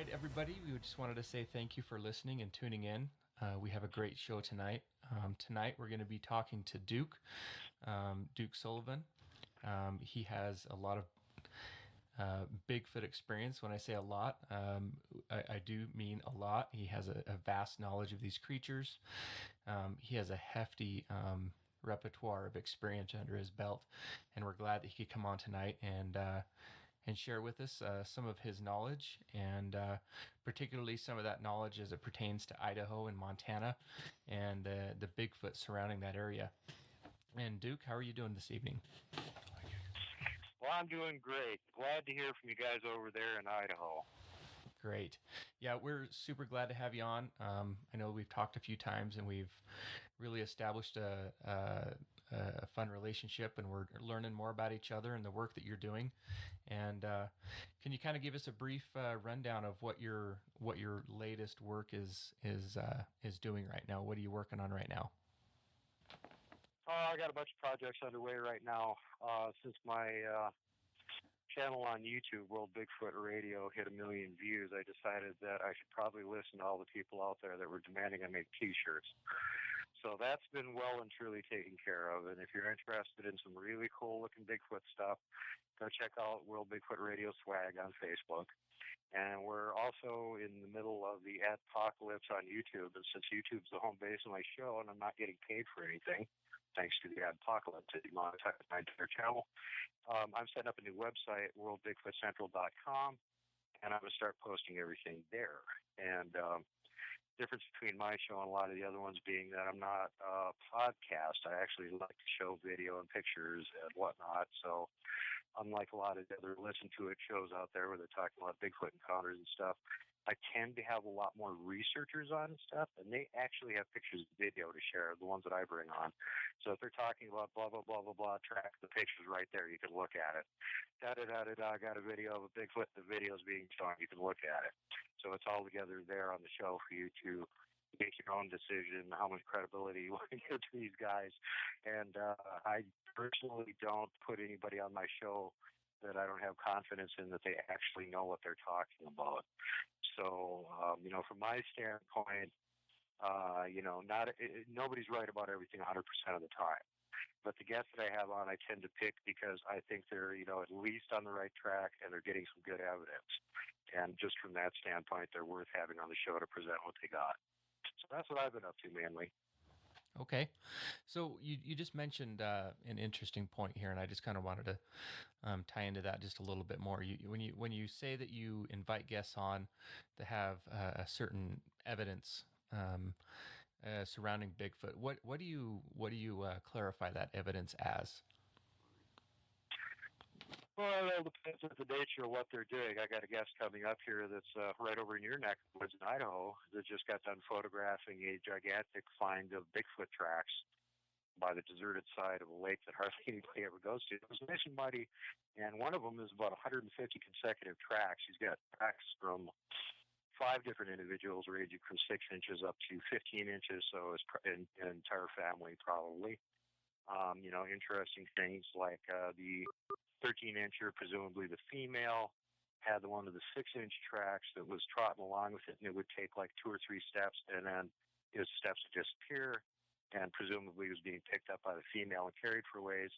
right, everybody. We just wanted to say thank you for listening and tuning in. We have a great show tonight. Tonight, we're going to be talking to Duke Sullivan. He has a lot of Bigfoot experience. When I say a lot, I do mean a lot. He has a vast knowledge of these creatures. He has a hefty repertoire of experience under his belt, and we're glad that he could come on tonight and share with us some of his knowledge, and particularly some of that knowledge as it pertains to Idaho and Montana and the Bigfoot surrounding that area. And Duke, how are you doing this evening? Well, I'm doing great. Glad to hear from you guys over there in Idaho. Great. Yeah, we're super glad to have you on. I know we've talked a few times and we've really established a fun relationship, and we're learning more about each other and the work that you're doing. And can you kind of give us a brief rundown of what your latest work is doing right now? What are you working on right now? I got a bunch of projects underway right now. Since my channel on YouTube, World Bigfoot Radio, hit 1 million views, I decided that I should probably listen to all the people out there that were demanding I make T-shirts. So that's been well and truly taken care of. And if you're interested in some really cool-looking Bigfoot stuff, go check out World Bigfoot Radio swag on Facebook. And we're also in the middle of the adpocalypse on YouTube. And since YouTube's the home base of my show and I'm not getting paid for anything, thanks to the adpocalypse, to demonetize my entire channel, I'm setting up a new website, worldbigfootcentral.com, and I'm going to start posting everything there. And difference between my show and a lot of the other ones being that I'm not a podcast. I actually like to show video and pictures and whatnot. So unlike a lot of the other listen-to-it shows out there where they're talking about Bigfoot encounters and stuff, I tend to have a lot more researchers on and stuff, and they actually have pictures and video to share, the ones that I bring on. So if they're talking about blah, blah, blah, blah, blah, track the pictures right there. You can look at it. Da-da-da-da-da, got a video of a Bigfoot. The video's being shown. You can look at it. So it's all together there on the show for you to make your own decision how much credibility you want to give to these guys. And I personally don't put anybody on my show that I don't have confidence in that they actually know what they're talking about. So, from my standpoint, nobody's right about everything 100% of the time. But the guests that I have on, I tend to pick because I think they're, at least on the right track and they're getting some good evidence. And just from that standpoint, they're worth having on the show to present what they got. So that's what I've been up to mainly. Okay. So you just mentioned an interesting point here, and I just kind of wanted to tie into that just a little bit more. When you say that you invite guests on to have a certain evidence surrounding Bigfoot, what do you clarify that evidence as? Well, it all depends on the nature of what they're doing. I got a guest coming up here that's right over in your neck of the woods in Idaho that just got done photographing a gigantic find of Bigfoot tracks by the deserted side of a lake that hardly anybody ever goes to. It was nice and muddy, and one of them is about 150 consecutive tracks. He's got tracks from 5 different individuals ranging from 6 inches up to 15 inches, so it's an entire family probably. Interesting things like the 13-incher, presumably the female, had the one of the 6-inch tracks that was trotting along with it, and it would take like 2 or 3 steps, and then his steps would disappear, and presumably was being picked up by the female and carried for ways,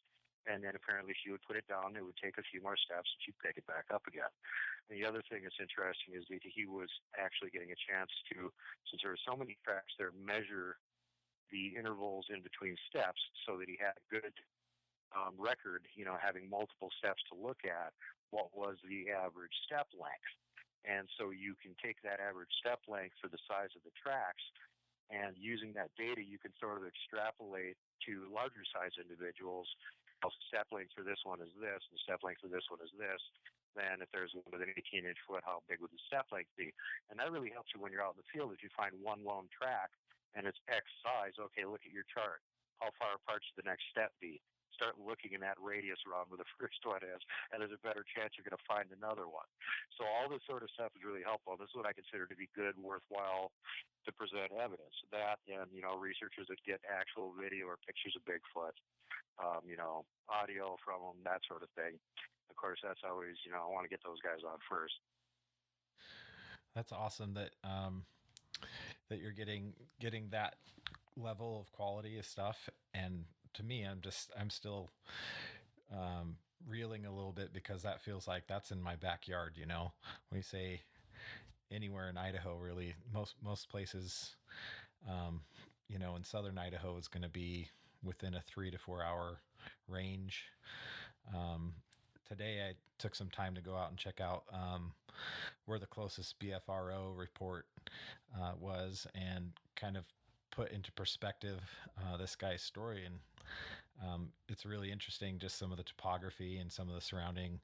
and then apparently she would put it down, it would take a few more steps, and she'd pick it back up again. And the other thing that's interesting is that he was actually getting a chance to, since there were so many tracks there, measure the intervals in between steps so that he had a good record, having multiple steps to look at, what was the average step length. And so you can take that average step length for the size of the tracks, and using that data, you can sort of extrapolate to larger size individuals. The step length for this one is this, and the step length for this one is this. Then if there's one with an 18-inch foot, how big would the step length be? And that really helps you when you're out in the field. If you find one lone track and it's X size, okay, look at your chart. How far apart should the next step be? Start looking in that radius around where the first one is, and there's a better chance you're going to find another one. So all this sort of stuff is really helpful. This is what I consider to be good, worthwhile to present evidence. That and, researchers that get actual video or pictures of Bigfoot, audio from them, that sort of thing. Of course, that's always, I want to get those guys on first. That's awesome that you're getting that level of quality of stuff. And to me, I'm still reeling a little bit, because that feels like that's in my backyard. When you say anywhere in Idaho, really, most places, in southern Idaho is going to be within a 3 to 4 hour range. Today I took some time to go out and check out where the closest BFRO report was, and kind of put into perspective this guy's story. And it's really interesting, just some of the topography and some of the surrounding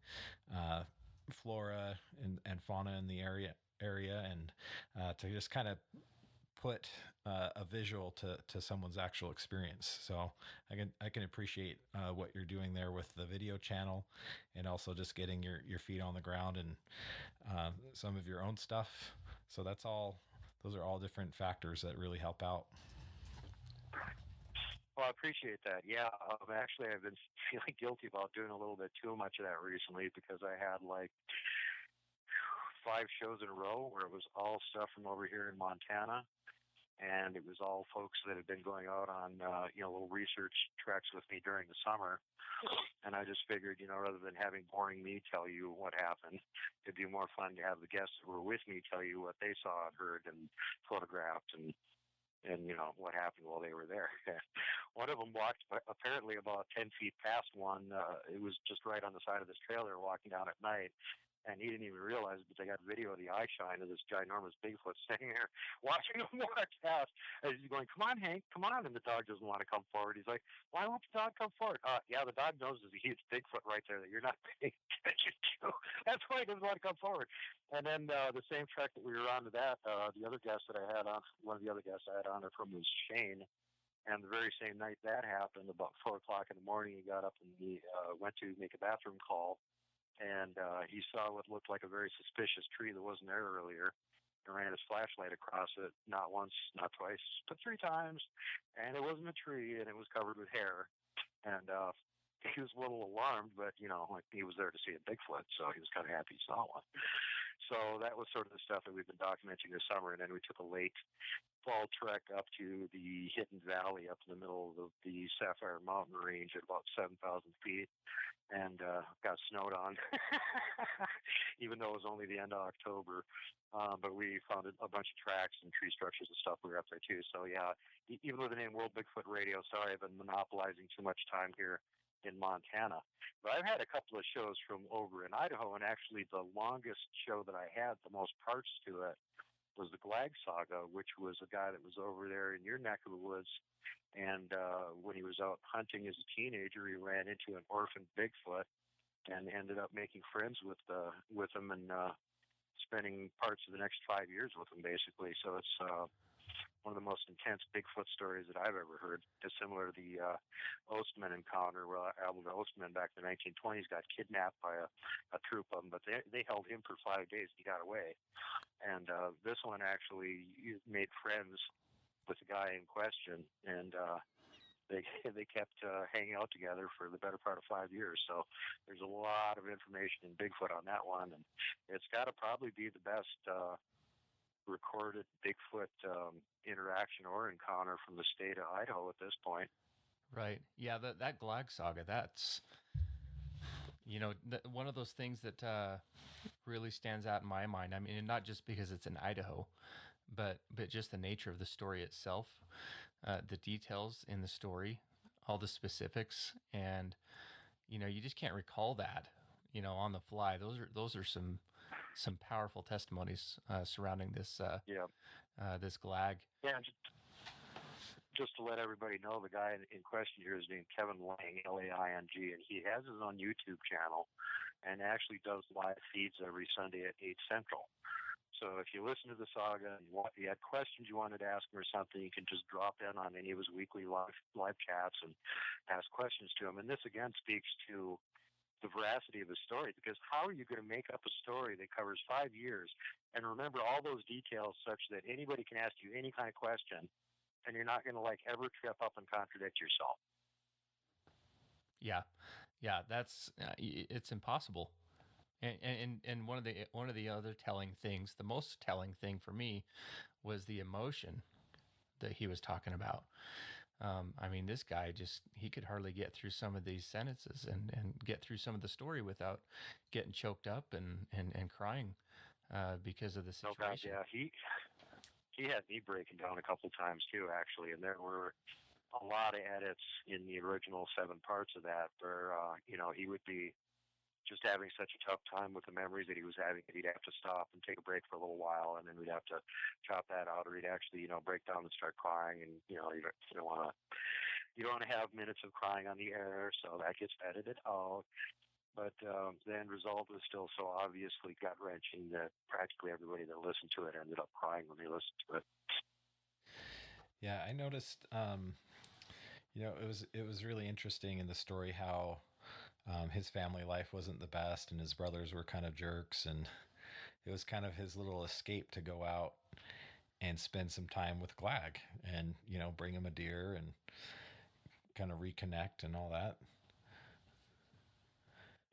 flora and fauna in the area, and to just kind of put a visual to someone's actual experience. So I can appreciate what you're doing there with the video channel, and also just getting your feet on the ground, and some of your own stuff. So those are all different factors that really help out. Well, I appreciate that. Yeah, actually, I've been feeling guilty about doing a little bit too much of that recently, because I had like 5 shows in a row where it was all stuff from over here in Montana, and it was all folks that had been going out on little research treks with me during the summer. And I just figured, rather than having boring me tell you what happened, it'd be more fun to have the guests that were with me tell you what they saw and heard and photographed, and what happened while they were there. One of them walked apparently about 10 feet past one. It was just right on the side of this trailer walking down at night. And he didn't even realize, but they got video of the eye shine of this ginormous Bigfoot standing there watching him walk past. And he's going, "Come on, Hank, come on." And the dog doesn't want to come forward. He's like, "Why won't the dog come forward?" Yeah, the dog knows there's a huge Bigfoot right there that you're not paying attention to. That's why he doesn't want to come forward. And then the same trek that we were on to that, the other guest that I had on, one of the other guests I had on from was Shane. And the very same night that happened, about 4 o'clock in the morning, he got up and he went to make a bathroom call. And he saw what looked like a very suspicious tree that wasn't there earlier, and ran his flashlight across it, not once, not twice, but 3 times. And it wasn't a tree, and it was covered with hair. And he was a little alarmed, but, like, he was there to see a Bigfoot, so he was kind of happy he saw one. So that was sort of the stuff that we've been documenting this summer. And then we took a late fall trek up to the Hidden Valley, up in the middle of the Sapphire Mountain range at about 7,000 feet. And got snowed on, even though it was only the end of October. But we found a bunch of tracks and tree structures and stuff. We were up there too. So yeah, even with the name World Bigfoot Radio, sorry, I've been monopolizing too much time here in Montana. But I've had a couple of shows from over in Idaho, and actually the longest show that I had, the most parts to it, was the Glag Saga, which was a guy that was over there in your neck of the woods. And when he was out hunting as a teenager, he ran into an orphan Bigfoot and ended up making friends with him, and spending parts of the next 5 years with him, basically. So it's one of the most intense Bigfoot stories that I've ever heard. It's similar to the Ostman encounter, where Albert Ostman back in the 1920s got kidnapped by a troop of them, but they held him for 5 days. He got away. And this one actually made friends with the guy in question, and they kept hanging out together for the better part of 5 years. So there's a lot of information in Bigfoot on that one, and it's got to probably be the best recorded Bigfoot interaction or encounter from the state of Idaho at this point. Right. Yeah, that Glag Saga, that's, one of those things that really stands out in my mind. I mean, not just because it's in Idaho, but just the nature of the story itself, the details in the story, all the specifics, and you just can't recall that on the fly. Those are some powerful testimonies surrounding this this Glag. Yeah, just to let everybody know, the guy in question here is named Kevin Lang, Laing, and he has his own YouTube channel and actually does live feeds every Sunday at 8 Central. So if you listen to the saga and you had questions you wanted to ask him or something, you can just drop in on any of his weekly live chats and ask questions to him. And this, again, speaks to the veracity of the story, because how are you going to make up a story that covers 5 years and remember all those details such that anybody can ask you any kind of question and you're not going to ever trip up and contradict yourself? Yeah, that's it's impossible. And one of the other telling things, the most telling thing for me, was the emotion that he was talking about. I mean, this guy he could hardly get through some of these sentences and get through some of the story without getting choked up and crying because of the Oh God, situation. yeah. He had me breaking down a couple times too, actually, and there were a lot of edits in the original 7 parts of that where he would be just having such a tough time with the memories that he was having that he'd have to stop and take a break for a little while, and then we'd have to chop that out, or he'd actually break down and start crying, and you don't want to have minutes of crying on the air, so that gets edited out. But the end result was still so obviously gut-wrenching that practically everybody that listened to it ended up crying when they listened to it. Yeah, I noticed. It was really interesting in the story how his family life wasn't the best, and his brothers were kind of jerks, and it was kind of his little escape to go out and spend some time with Glag, and bring him a deer and kind of reconnect and all that.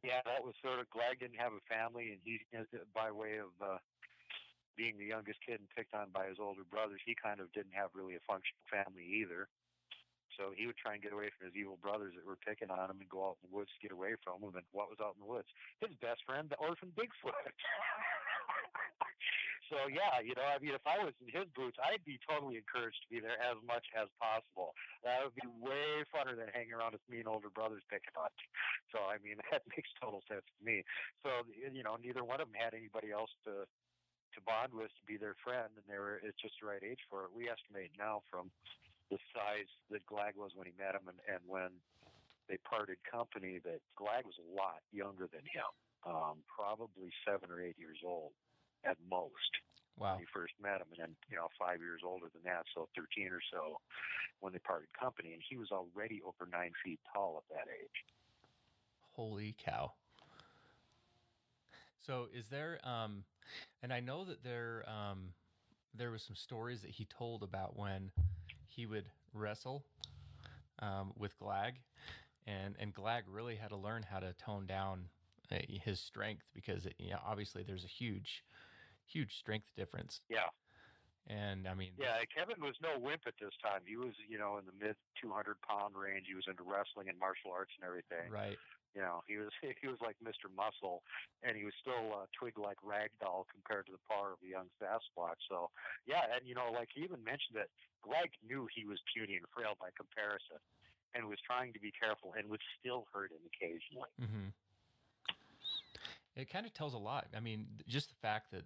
Yeah, that was sort of, Glag didn't have a family, and he, by way of being the youngest kid and picked on by his older brothers, he kind of didn't have really a functional family either. So he would try and get away from his evil brothers that were picking on him and go out in the woods to get away from him. And what was out in the woods? His best friend, the orphan Bigfoot. So yeah, if I was in his boots, I'd be totally encouraged to be there as much as possible. That would be way funner than hanging around with mean older brothers picking on me. So I mean, that makes total sense to me. So neither one of them had anybody else to bond with, to be their friend, and it's just the right age for it. We estimate now from the size that Glag was when he met him and when they parted company that Glag was a lot younger than him, probably 7 or 8 years old at most. Wow. When he first met him, and then 5 years older than that, so 13 or so when they parted company, and he was already over 9 feet tall at that age. Holy cow. So is there and I know that there was some stories that he told about when he would wrestle with Glag, and Glag really had to learn how to tone down his strength, because obviously there's a huge strength difference. Yeah. And I mean, yeah, Kevin was no wimp at this time. He was, in the mid 200-pound range. He was into wrestling and martial arts and everything. Right. He was like Mr. Muscle, and he was still twig like ragdoll compared to the power of a young Sasquatch. So yeah, and like he even mentioned that Glag knew he was puny and frail by comparison, and was trying to be careful, and would still hurt him occasionally. Mm-hmm. It kind of tells a lot. I mean, just the fact that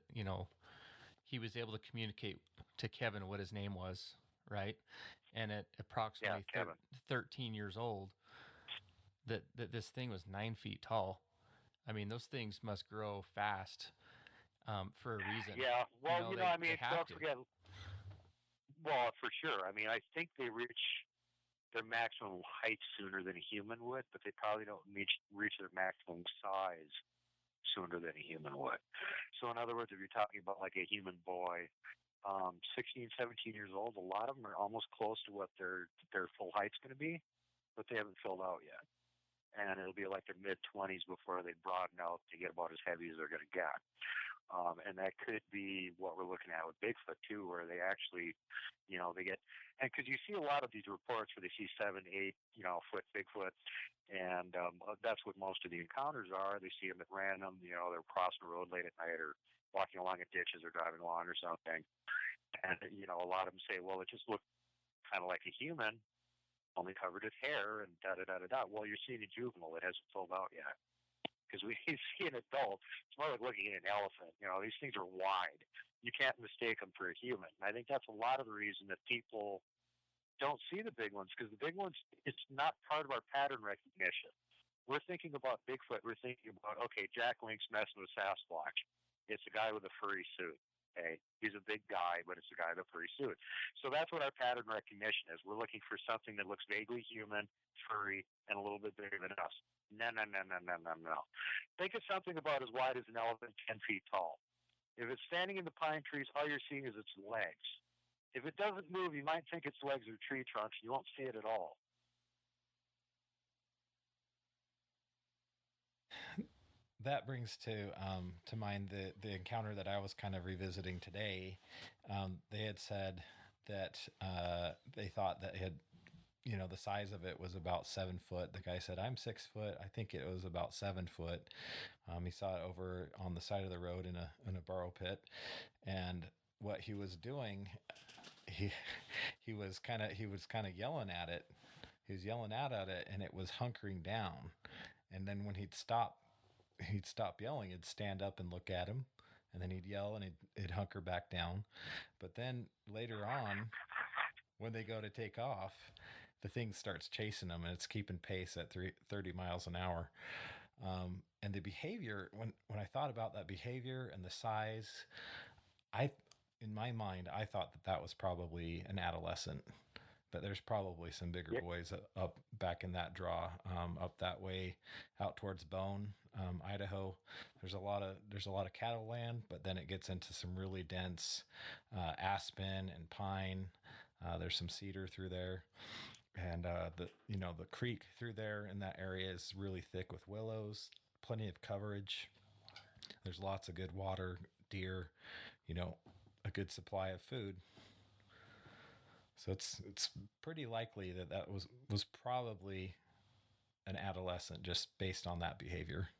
he was able to communicate to Kevin what his name was, right? And at approximately 13 years old, that this thing was 9 feet tall. I mean, those things must grow fast for a reason. Yeah, well, they, I mean, don't to. forget. Well, for sure. I mean, I think they reach their maximum height sooner than a human would, but they probably don't reach their maximum size sooner than a human would. So in other words, if you're talking about like a human boy, 16, 17 years old, a lot of them are almost close to what their full height's going to be, but they haven't filled out yet. And it'll be like their mid-20s before they broaden out to get about as heavy as they're going to get. And that could be what we're looking at with Bigfoot too, where they actually, they get, and because you see a lot of these reports where they see 7, 8, foot Bigfoot, and that's what most of the encounters are. They see them at random, they're crossing the road late at night, or walking along in ditches, or driving along or something. And a lot of them say, well, it just looked kind of like a human, only covered with hair, and da-da-da-da-da. Well, you're seeing a juvenile that hasn't filled out yet. Because when you see an adult, it's more like looking at an elephant. These things are wide. You can't mistake them for a human. And I think that's a lot of the reason that people don't see the big ones, because the big ones, it's not part of our pattern recognition. We're thinking about Bigfoot. We're thinking about, okay, Jack Link's messing with Sasquatch. It's a guy with a furry suit. Okay, he's a big guy, but it's a guy with a furry suit. So that's what our pattern recognition is. We're looking for something that looks vaguely human, furry, and a little bit bigger than us. No. Think of something about as wide as an elephant, 10 feet tall. If it's standing in the pine trees, all you're seeing is its legs. If it doesn't move, you might think its legs are tree trunks. You won't see it at all. that brings to mind the encounter that I was kind of revisiting today. They had said that they thought that it had, the size of it was about 7 foot. The guy said, "I'm 6 foot. I think it was about 7 foot." He saw it over on the side of the road in a burrow pit, and what he was doing, he he was kind of yelling at it. He was yelling out at it, and it was hunkering down. And then when he'd stop yelling, he'd stand up and look at him, and then he'd yell and he'd hunker back down. But then later on, when they go to take off, the thing starts chasing them, and it's keeping pace at 30 miles an hour. And the behavior, when I thought about that behavior and the size, I in my mind I thought that was probably an adolescent. But there's probably some bigger Yep. boys up back in that draw, up that way, out towards Bone, Idaho. There's a lot of cattle land, but then it gets into some really dense aspen and pine. There's some cedar through there, and the creek through there in that area is really thick with willows. Plenty of coverage. There's lots of good water, deer, a good supply of food. So it's pretty likely that was probably an adolescent just based on that behavior.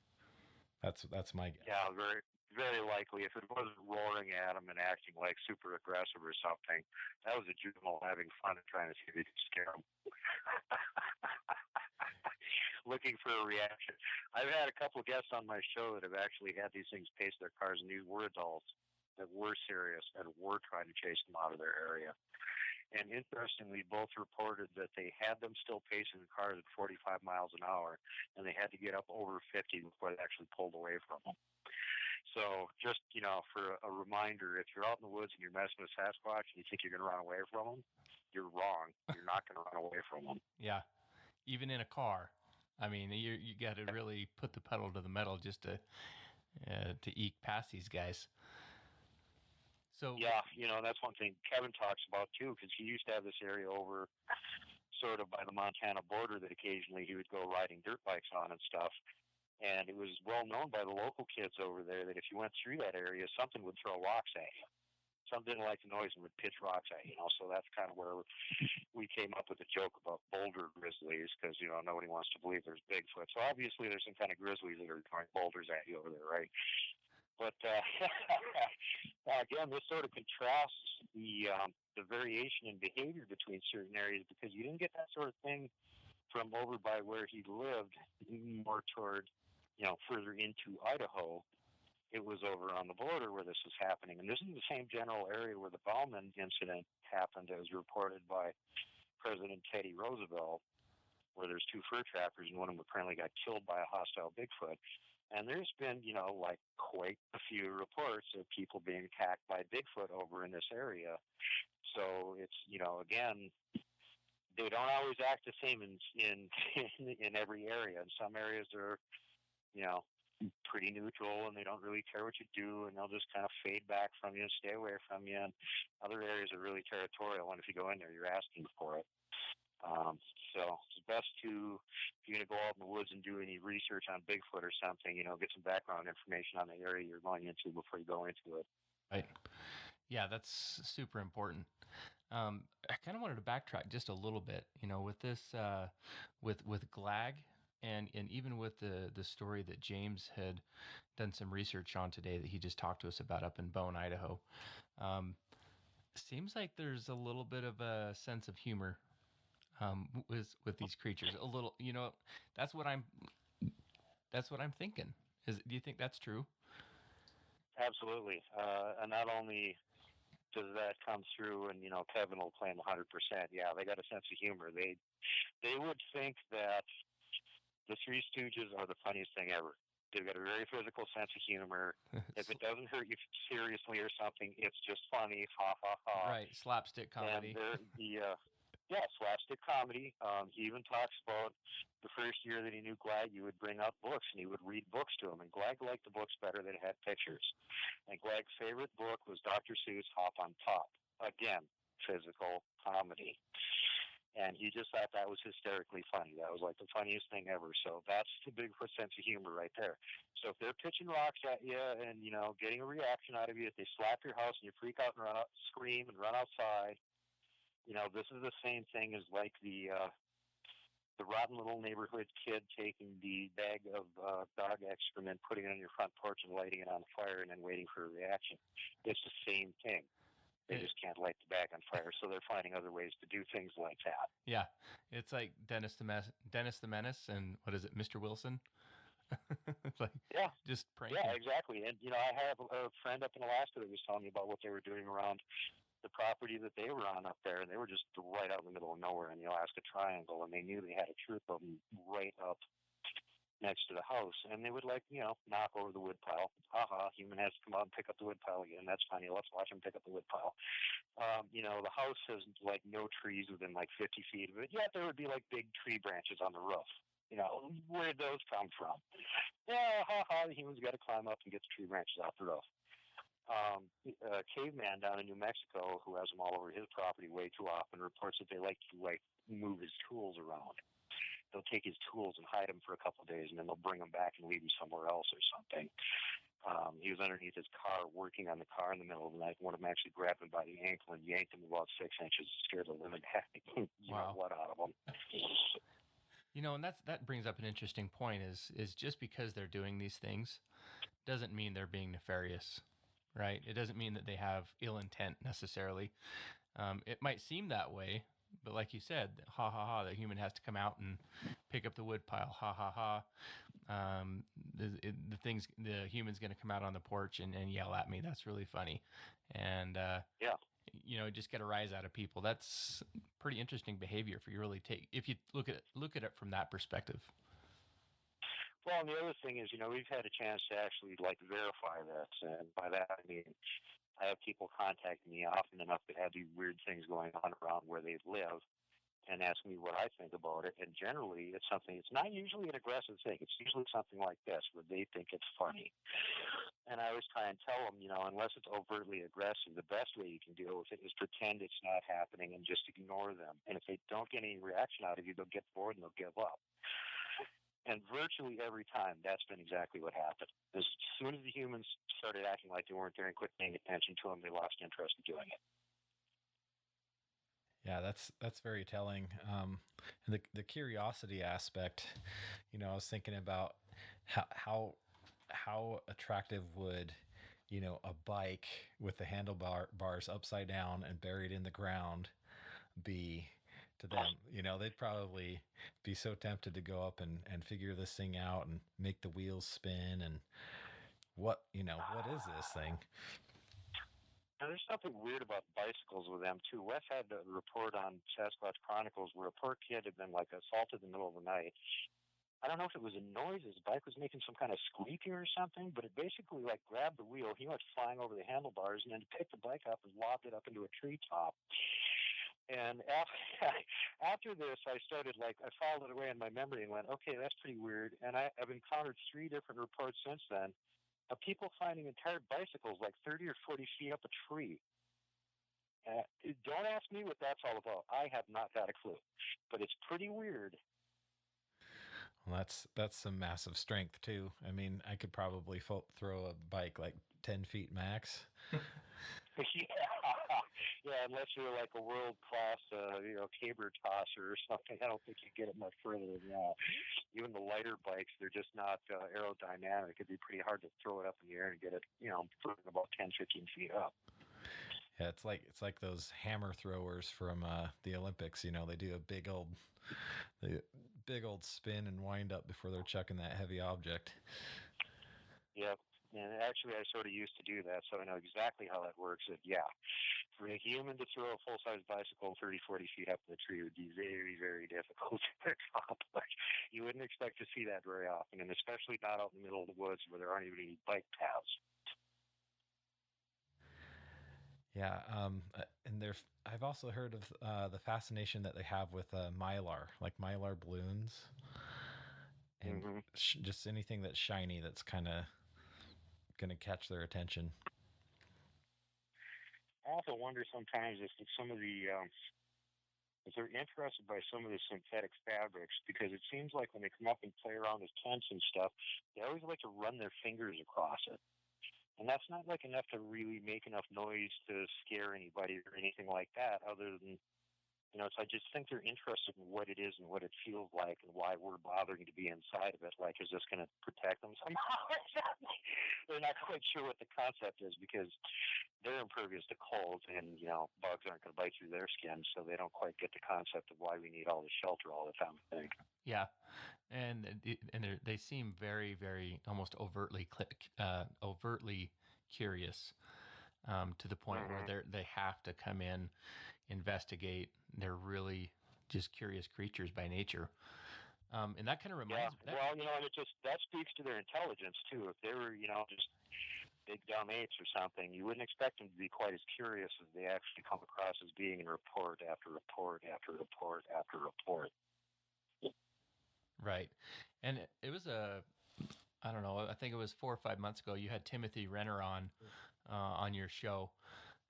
That's my guess. Yeah, very very likely. If it wasn't roaring at him and acting like super aggressive or something, that was a juvenile having fun and trying to see if he could scare him. Looking for a reaction. I've had a couple of guests on my show that have actually had these things pace their cars, and these were adults that were serious and were trying to chase them out of their area. And interestingly, both reported that they had them still pacing the cars at 45 miles an hour, and they had to get up over 50 before they actually pulled away from them. So just, for a reminder, if you're out in the woods and you're messing with Sasquatch and you think you're going to run away from them, you're wrong. You're not going to run away from them. Yeah, even in a car. I mean, you got to really put the pedal to the metal just to eke past these guys. So yeah, that's one thing Kevin talks about too, because he used to have this area over sort of by the Montana border that occasionally he would go riding dirt bikes on and stuff. And it was well known by the local kids over there that if you went through that area, something would throw rocks at you. Some didn't like the noise and would pitch rocks at you, so that's kind of where we came up with a joke about boulder grizzlies, because, nobody wants to believe there's Bigfoot. So obviously there's some kind of grizzlies that are throwing boulders at you over there, right? But again, this sort of contrasts the variation in behavior between certain areas, because you didn't get that sort of thing from over by where he lived, more toward, further into Idaho. It was over on the border where this was happening. And this is the same general area where the Bauman incident happened, as reported by President Teddy Roosevelt, where there's two fur trappers, and one of them apparently got killed by a hostile Bigfoot. And there's been, quite a few reports of people being attacked by Bigfoot over in this area. So it's, again, they don't always act the same in every area. In some areas they're, pretty neutral, and they don't really care what you do, and they'll just kind of fade back from you and stay away from you. And other areas are really territorial, and if you go in there, you're asking for it. So it's best if you're going to go out in the woods and do any research on Bigfoot or something, get some background information on the area you're going into before you go into it. Right. Yeah, that's super important. I kind of wanted to backtrack just a little bit, with this, with Glag, and even with the story that James had done some research on today that he just talked to us about up in Bone, Idaho. Seems like there's a little bit of a sense of humor with these creatures. A little, that's what I'm thinking. Do you think that's true? Absolutely. And not only does that come through, and Kevin will claim 100%. Yeah, they got a sense of humor. They would think that the Three Stooges are the funniest thing ever. They've got a very physical sense of humor. If it doesn't hurt you seriously or something, it's just funny. Ha ha ha. Right, slapstick comedy. And slapstick comedy. He even talks about the first year that he knew Glag, you would bring out books, and he would read books to him. And Glag liked the books better that had pictures. And Glag's favorite book was Dr. Seuss' Hop on Top. Again, physical comedy. And he just thought that was hysterically funny. That was like the funniest thing ever. So that's the Bigfoot sense of humor right there. So if they're pitching rocks at you and, you know, getting a reaction out of you, if they slap your house and you freak out and run out, scream and run outside, you know, this is the same thing as like the rotten little neighborhood kid taking the bag of dog excrement, putting it on your front porch and lighting it on fire and then waiting for a reaction. It's the same thing. They just can't light the bag on fire, so they're finding other ways to do things like that. Yeah, it's like Dennis the Menace, and what is it, Mr. Wilson? Like, yeah, just pranking. Yeah, exactly. And you know, I have a friend up in Alaska that was telling me about what they were doing around the property that they were on up there, and they were just right out in the middle of nowhere in the Alaska Triangle, and they knew they had a troop of them right up next to the house, and they would, like, you know, knock over the wood pile. Human has to come out and pick up the wood pile again. That's funny. Let's watch him pick up the wood pile. You know, the house has like no trees within like 50 feet of it. Yet there would be like big tree branches on the roof. You know, where'd those come from? Yeah, the human's got to climb up and get the tree branches off the roof. A caveman down in New Mexico who has them all over his property way too often reports that they like to move his tools around. They'll take his tools and hide them for a couple of days, and then they'll bring them back and leave them somewhere else or something. He was underneath his car working on the car in the middle of the night. One of them actually grabbed him by the ankle and yanked him about 6 inches, scared the living heck what out of him. You know, and that brings up an interesting point. Is just because they're doing these things doesn't mean they're being nefarious, right? It doesn't mean that they have ill intent necessarily. It might seem that way. But like you said, the human has to come out and pick up the wood pile. The human's going to come out on the porch and yell at me. That's really funny. And, you know, just get a rise out of people. That's pretty interesting behavior if you really if you look at it from that perspective. Well, and the other thing is, you know, we've had a chance to actually like verify this. And by that, I mean, I have people contact me often enough that have these weird things going on around where they live and ask me what I think about it. And generally, it's not usually an aggressive thing. It's usually something like this, where they think it's funny. And I always try and tell them, you know, unless it's overtly aggressive, the best way you can deal with it is pretend it's not happening and just ignore them. And if they don't get any reaction out of you, they'll get bored and they'll give up. And virtually every time, that's been exactly what happened. As soon as the humans started acting like they weren't there and quit paying attention to them, they lost interest in doing it. Yeah, that's very telling. And the curiosity aspect, you know, I was thinking about how attractive would, you know, a bike with the handlebars upside down and buried in the ground be to them. You know, they'd probably be so tempted to go up and figure this thing out and make the wheels spin and what is this thing? Now, there's something weird about bicycles with them too. Wes had a report on Sasquatch Chronicles where a poor kid had been like assaulted in the middle of the night. I don't know if it was a noise, his bike was making some kind of squeaking or something, but it basically like grabbed the wheel. He went flying over the handlebars and then picked the bike up and lobbed it up into a treetop. And after this, I started I filed it away in my memory and went, okay, that's pretty weird. And I've encountered 3 different reports since then of people finding entire bicycles like 30 or 40 feet up a tree. Don't ask me what that's all about. I have not got a clue, but it's pretty weird. Well, that's some massive strength too. I mean, I could probably throw a bike like 10 feet max. Yeah, unless you're like a world-class, caber tosser or something. I don't think you get it much further than that. Even the lighter bikes, they're just not aerodynamic. It'd be pretty hard to throw it up in the air and get it, about 10, 15 feet up. Yeah, it's like those hammer throwers from the Olympics. You know, they do a big old spin and wind up before they're chucking that heavy object. Yep. And actually, I sort of used to do that, so I know exactly how that works. For a human to throw a full-size bicycle 30, 40 feet up the tree would be very, very difficult to accomplish. You wouldn't expect to see that very often, and especially not out in the middle of the woods where there aren't even any bike paths. Yeah, and I've also heard of the fascination that they have with mylar, like mylar balloons, and just anything that's shiny that's kind of going to catch their attention. I also wonder sometimes if some of the is they're interested by some of the synthetic fabrics because it seems like when they come up and play around with tents and stuff, they always like to run their fingers across it. And that's not like enough to really make enough noise to scare anybody or anything like that, other than, so I just think they're interested in what it is and what it feels like and why we're bothering to be inside of it. Like, is this going to protect them somehow? They're not quite sure what the concept is because they're impervious to cold and, bugs aren't going to bite through their skin. So they don't quite get the concept of why we need all the shelter all the time, I think. Yeah. And they seem very, very almost overtly curious, to the point where they have to come in, investigate. They're really just curious creatures by nature, and that kind of reminds me. Well, and that speaks to their intelligence too. If they were, just big dumb apes or something, you wouldn't expect them to be quite as curious as they actually come across as being in report after report after report after report. Right. And it was I don't know, I think it was 4 or 5 months ago, you had Timothy Renner on your show,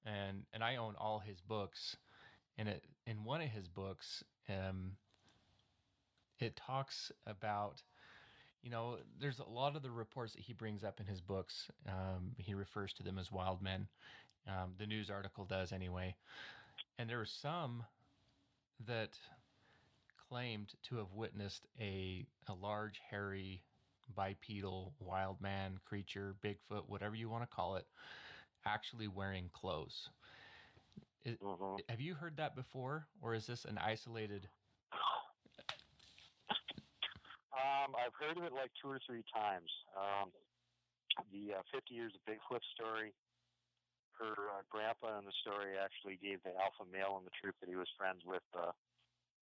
and I own all his books, and in one of his books, it talks about, there's a lot of the reports that he brings up in his books. He refers to them as wild men. The news article does anyway. And there were some that claimed to have witnessed a large, hairy, bipedal, wild man creature, Bigfoot, whatever you want to call it, actually wearing clothes. Have you heard that before, or is this an isolated? I've heard of it like 2 or 3 times. The 50 Years of Bigfoot story, her grandpa in the story actually gave the alpha male in the troop that he was friends with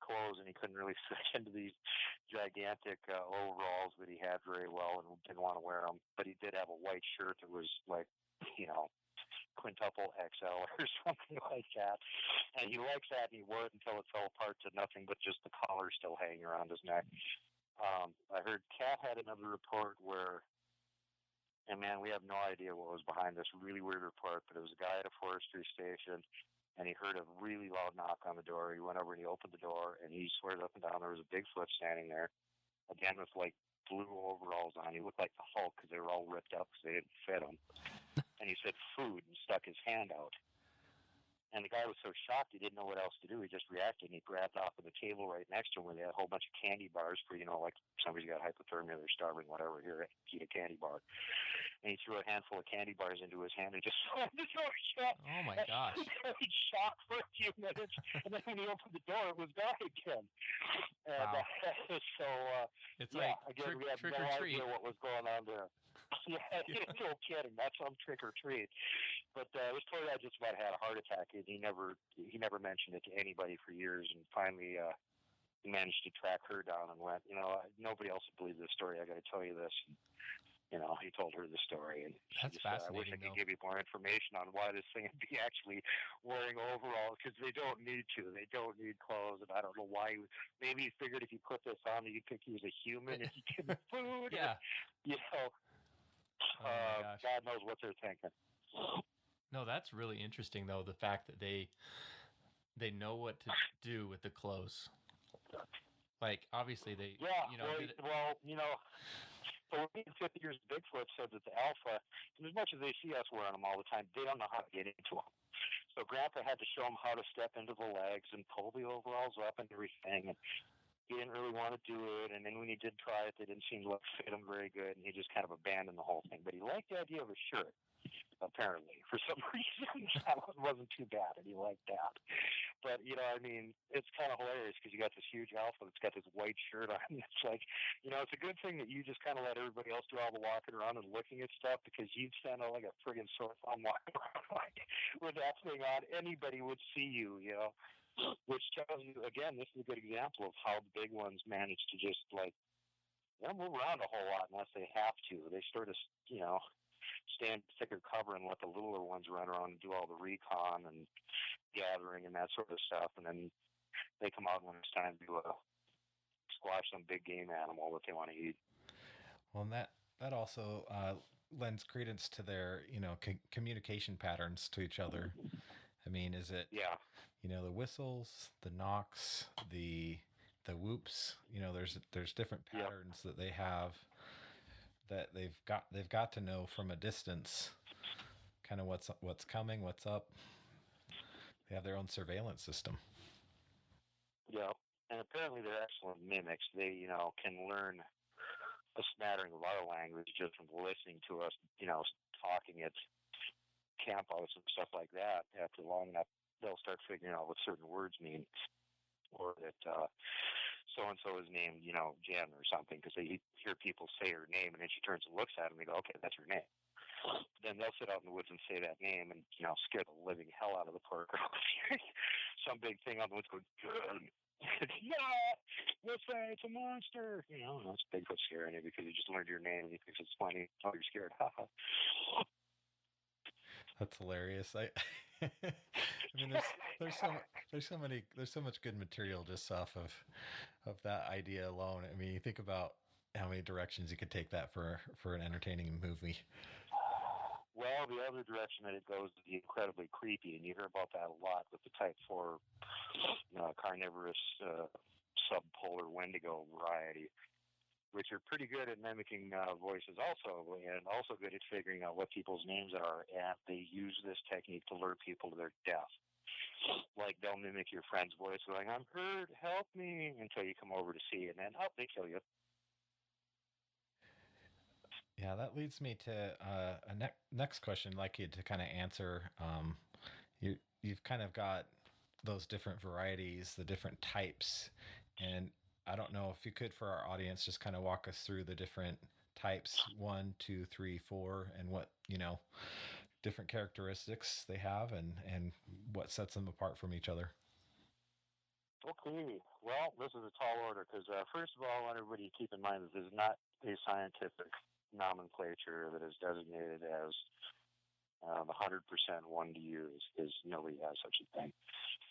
clothes, and he couldn't really fit into these gigantic overalls that he had very well and didn't want to wear them. But he did have a white shirt that was like, quintuple XL or something like that. And he likes that, and he wore it until it fell apart to nothing but just the collar still hanging around his neck. I heard Kat had another report where, and man, we have no idea what was behind this really weird report, but it was a guy at a forestry station, and he heard a really loud knock on the door. He went over and he opened the door, and he swears up and down there was a Bigfoot standing there, again with like blue overalls on. He looked like the Hulk because they were all ripped up because they didn't fit him. And he said food and stuck his hand out. And the guy was so shocked he didn't know what else to do. He just reacted, and he grabbed off of the table right next to him where they had a whole bunch of candy bars for, like somebody's got hypothermia, they're starving, whatever, here, eat a candy bar. And he threw a handful of candy bars into his hand and just slammed the door shut. Oh, my gosh. He shocked for a few minutes, and then when he opened the door, it was gone again. And wow. So, it's like again, we have trick no or treat. idea what was going on there. No kidding. That's some trick or treat. But this poor guy just about had a heart attack, and he never mentioned it to anybody for years. And finally, he managed to track her down and went, nobody else would believe this story. I got to tell you this. And, he told her the story, and that's just, fascinating. I wish I could give you more information on why this thing would be actually wearing overalls, because they don't need to. They don't need clothes, and I don't know why. Maybe he figured if you put this on, you think he was a human and you give him food. Yeah. Oh my gosh. God knows what they're thinking. No, that's really interesting, though, the fact that they know what to do with the clothes. Like, obviously, they... So in 50 Years of Bigfoot said that the alpha, and as much as they see us wearing them all the time, they don't know how to get into them. So Grandpa had to show them how to step into the legs and pull the overalls up and everything. And he didn't really want to do it. And then when he did try it, they didn't seem to fit him very good. And he just kind of abandoned the whole thing. But he liked the idea of a shirt, apparently. For some reason, that one wasn't too bad, and he liked that. But, it's kind of hilarious because you got this huge alpha that's got this white shirt on. It's like, it's a good thing that you just kind of let everybody else do all the walking around and looking at stuff, because you'd stand out like a friggin' sore thumb walking around with that thing on. Anybody would see you, which tells you, again, this is a good example of how the big ones manage to just, like, they don't move around a whole lot unless they have to. They sort of, stand thicker cover and let the littler ones run around and do all the recon and gathering and that sort of stuff, and then they come out when it's time to squash some big game animal that they want to eat. Well, and that also lends credence to their communication patterns to each other. I mean, is it, Yeah. the whistles, the knocks, the whoops, there's different Yep. patterns that they have that they've got to know from a distance kind of what's coming, what's up. They have their own surveillance system. Yep. And apparently they're excellent mimics. They, can learn a smattering of our language just from listening to us, talking at campouts and stuff like that. After long enough, they'll start figuring out what certain words mean, or that so and so is named, Jen or something, because they hear people say her name, and then she turns and looks at them and they go, "Okay, that's her name." Then they'll sit out in the woods and say that name, and scare the living hell out of the poor girl. Some big thing on the woods going, "Good." Yeah, what's that? It's a monster. It's Bigfoot scaring you because you just learned your name and you think it's funny. Oh, you're scared. That's hilarious. I mean, there's so much good material just off of that idea alone. I mean, you think about how many directions you could take that for an entertaining movie. Well, the other direction that it goes is incredibly creepy, and you hear about that a lot with the Type 4 carnivorous subpolar Wendigo variety, which are pretty good at mimicking voices also, and also good at figuring out what people's names are, and they use this technique to lure people to their death. Like, they'll mimic your friend's voice going, "I'm hurt, help me," until you come over to see, and then, they kill you. Yeah, that leads me to a next question I'd like you to kind of answer. You've kind of got those different varieties, the different types, and I don't know if you could, for our audience, just kind of walk us through the different types, 1, 2, 3, 4, and what, different characteristics they have and what sets them apart from each other. Okay, well, this is a tall order because, first of all, I want everybody to keep in mind that this is not a scientific nomenclature that is designated as 100% one to use, because nobody has such a thing.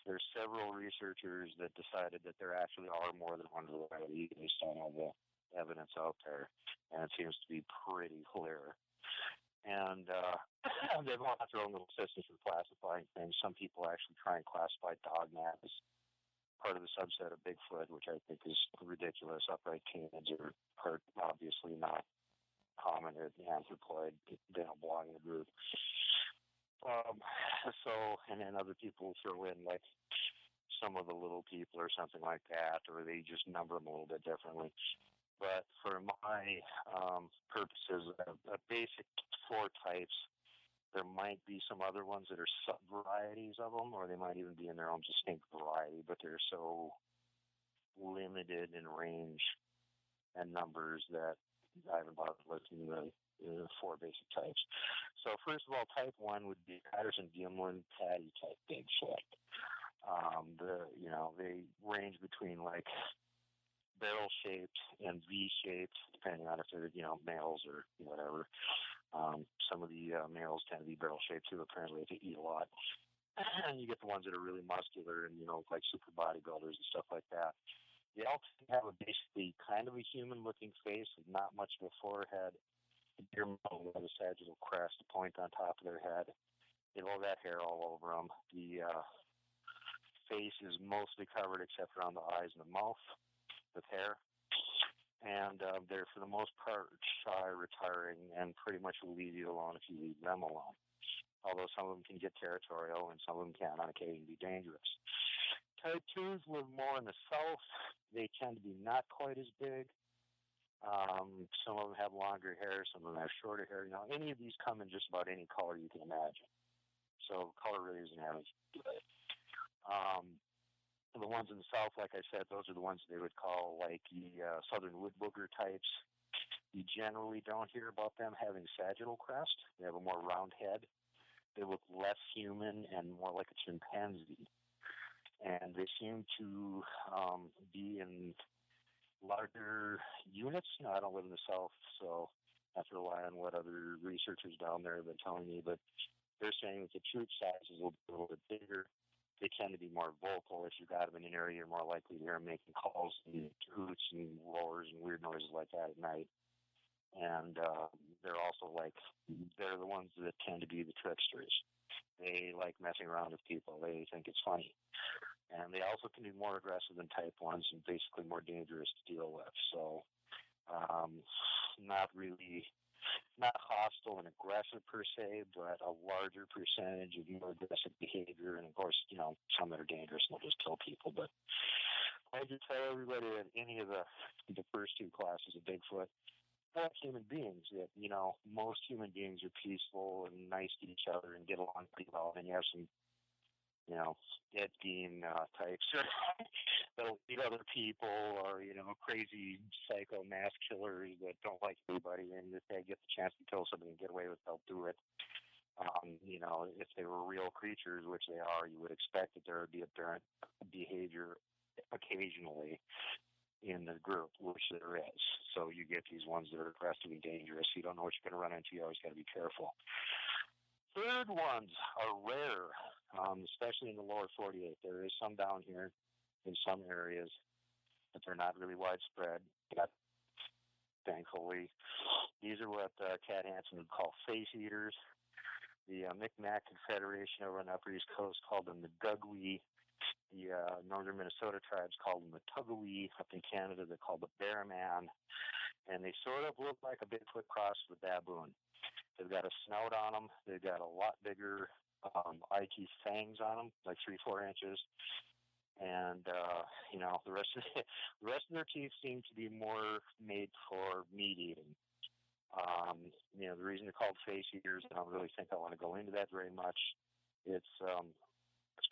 There's several researchers that decided that there actually are more than one variety based on all the evidence out there, and it seems to be pretty clear. And they've all got their own little systems for classifying things. Some people actually try and classify dogman as part of the subset of Bigfoot, which I think is ridiculous. Upright canids are obviously not hominid, anthropoid. They don't belong in the group. And then other people throw in like some of the little people or something like that, or they just number them a little bit differently. But for my purposes, a basic 4 types. There might be some other ones that are sub-varieties of them, or they might even be in their own distinct variety, but they're so limited in range and numbers that I haven't bothered listing the 4 basic types. So first of all, type 1 would be Patterson-Gimlin Patty type Bigfoot. They range between like barrel-shaped and V-shaped, depending on if they're males or whatever. Some of the males tend to be barrel-shaped too. Apparently, if they eat a lot, and you get the ones that are really muscular and like super bodybuilders and stuff like that. They all have a basically kind of a human-looking face with not much of a forehead. Deer mouth with a sagittal crest, a point on top of their head. They have all that hair all over them. The face is mostly covered except around the eyes and the mouth with hair. And they're, for the most part, shy, retiring, and pretty much will leave you alone if you leave them alone. Although some of them can get territorial and some of them can on occasion be dangerous. Type 2s live more in the south. They tend to be not quite as big. Some of them have longer hair, some of them have shorter hair. Any of these come in just about any color you can imagine. So color really isn't having to do it. The ones in the south, like I said, those are the ones they would call like the southern wood booger types. You generally don't hear about them having sagittal crest. They have a more round head. They look less human and more like a chimpanzee. And they seem to be in larger units. I don't live in the south, so I have to rely on what other researchers down there have been telling me. But they're saying that the troop sizes will be a little bit bigger. They tend to be more vocal. If you got them in an area, you're more likely to hear them making calls and hoots and roars and weird noises like that at night. And they're also they're the ones that tend to be the tricksters. They like messing around with people. They think it's funny. And they also can be more aggressive than type 1s and basically more dangerous to deal with. So not hostile and aggressive per se, but a larger percentage of more aggressive behavior. And of course, some that are dangerous and will just kill people. But I just tell everybody that any of the first two classes of Bigfoot, like human beings, that most human beings are peaceful and nice to each other and get along pretty well. And you have some dead being types that'll eat other people, or crazy psycho mass killers that don't like anybody, and if they get the chance to kill somebody and get away with it, they'll do it. If they were real creatures, which they are, you would expect that there would be aberrant behavior occasionally in the group, which there is. So you get these ones that are aggressively dangerous. You don't know what you're going to run into. You always got to be careful. Third ones are rare, especially in the lower 48. There is some down here in some areas, but they're not really widespread. But thankfully, these are what Cat Hansen would call face eaters. The Micmac Confederation over on the Upper East Coast called them the Gugwee. The northern Minnesota tribes called them the Tugawee. Up in Canada, they're called the Bear Man. And they sort of look like a Bigfoot cross with a baboon. They've got a snout on them. They've got a lot bigger eye-teeth fangs on them, like 3-4 inches. And the rest of their teeth seem to be more made for meat eating. The reason they're called face eaters, I don't really think I want to go into that very much. It's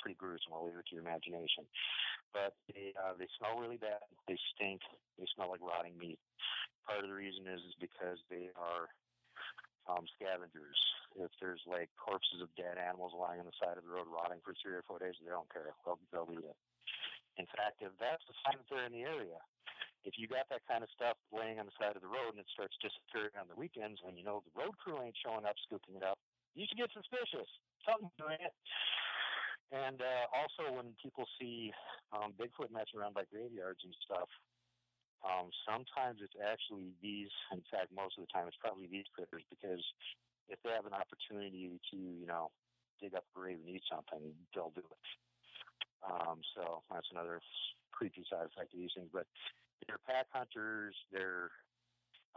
pretty gruesome. I'll leave it to your imagination. But they smell really bad. They stink. They smell like rotting meat. Part of the reason is because they are scavengers. If there's like corpses of dead animals lying on the side of the road rotting for 3 or 4 days, they don't care. They'll eat it. In fact, if that's the sign that they're in the area, if you got that kind of stuff laying on the side of the road and it starts disappearing on the weekends when the road crew ain't showing up scooping it up, you should get suspicious. Something's doing it. And also when people see Bigfoot messing around by graveyards and stuff, sometimes it's actually these, in fact, most of the time it's probably these critters, because if they have an opportunity to, dig up a grave and eat something, they'll do it. So that's another creepy side effect of these things. But they're pack hunters. They're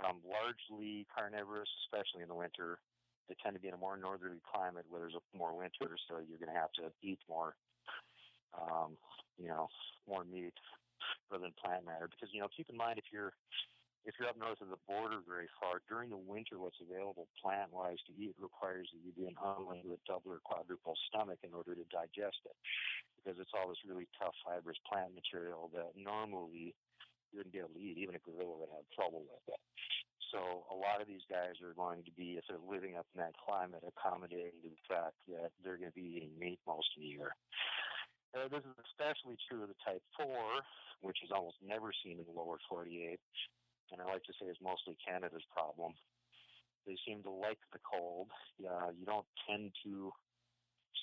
largely carnivorous, especially in the winter. They tend to be in a more northerly climate where there's more winter, so you're going to have to eat more, more meat rather than plant matter. Because keep in mind, if you're up north of the border very far during the winter, what's available plant-wise to eat requires that you be an unwilling with a double or quadruple stomach in order to digest it, because it's all this really tough fibrous plant material that normally you wouldn't be able to eat. Even a gorilla would have trouble with it. So a lot of these guys are going to be, if they're living up in that climate, accommodating to the fact that they're going to be eating meat most of the year. This is especially true of the type 4, which is almost never seen in the lower 48, and I like to say is mostly Canada's problem. They seem to like the cold. You don't tend to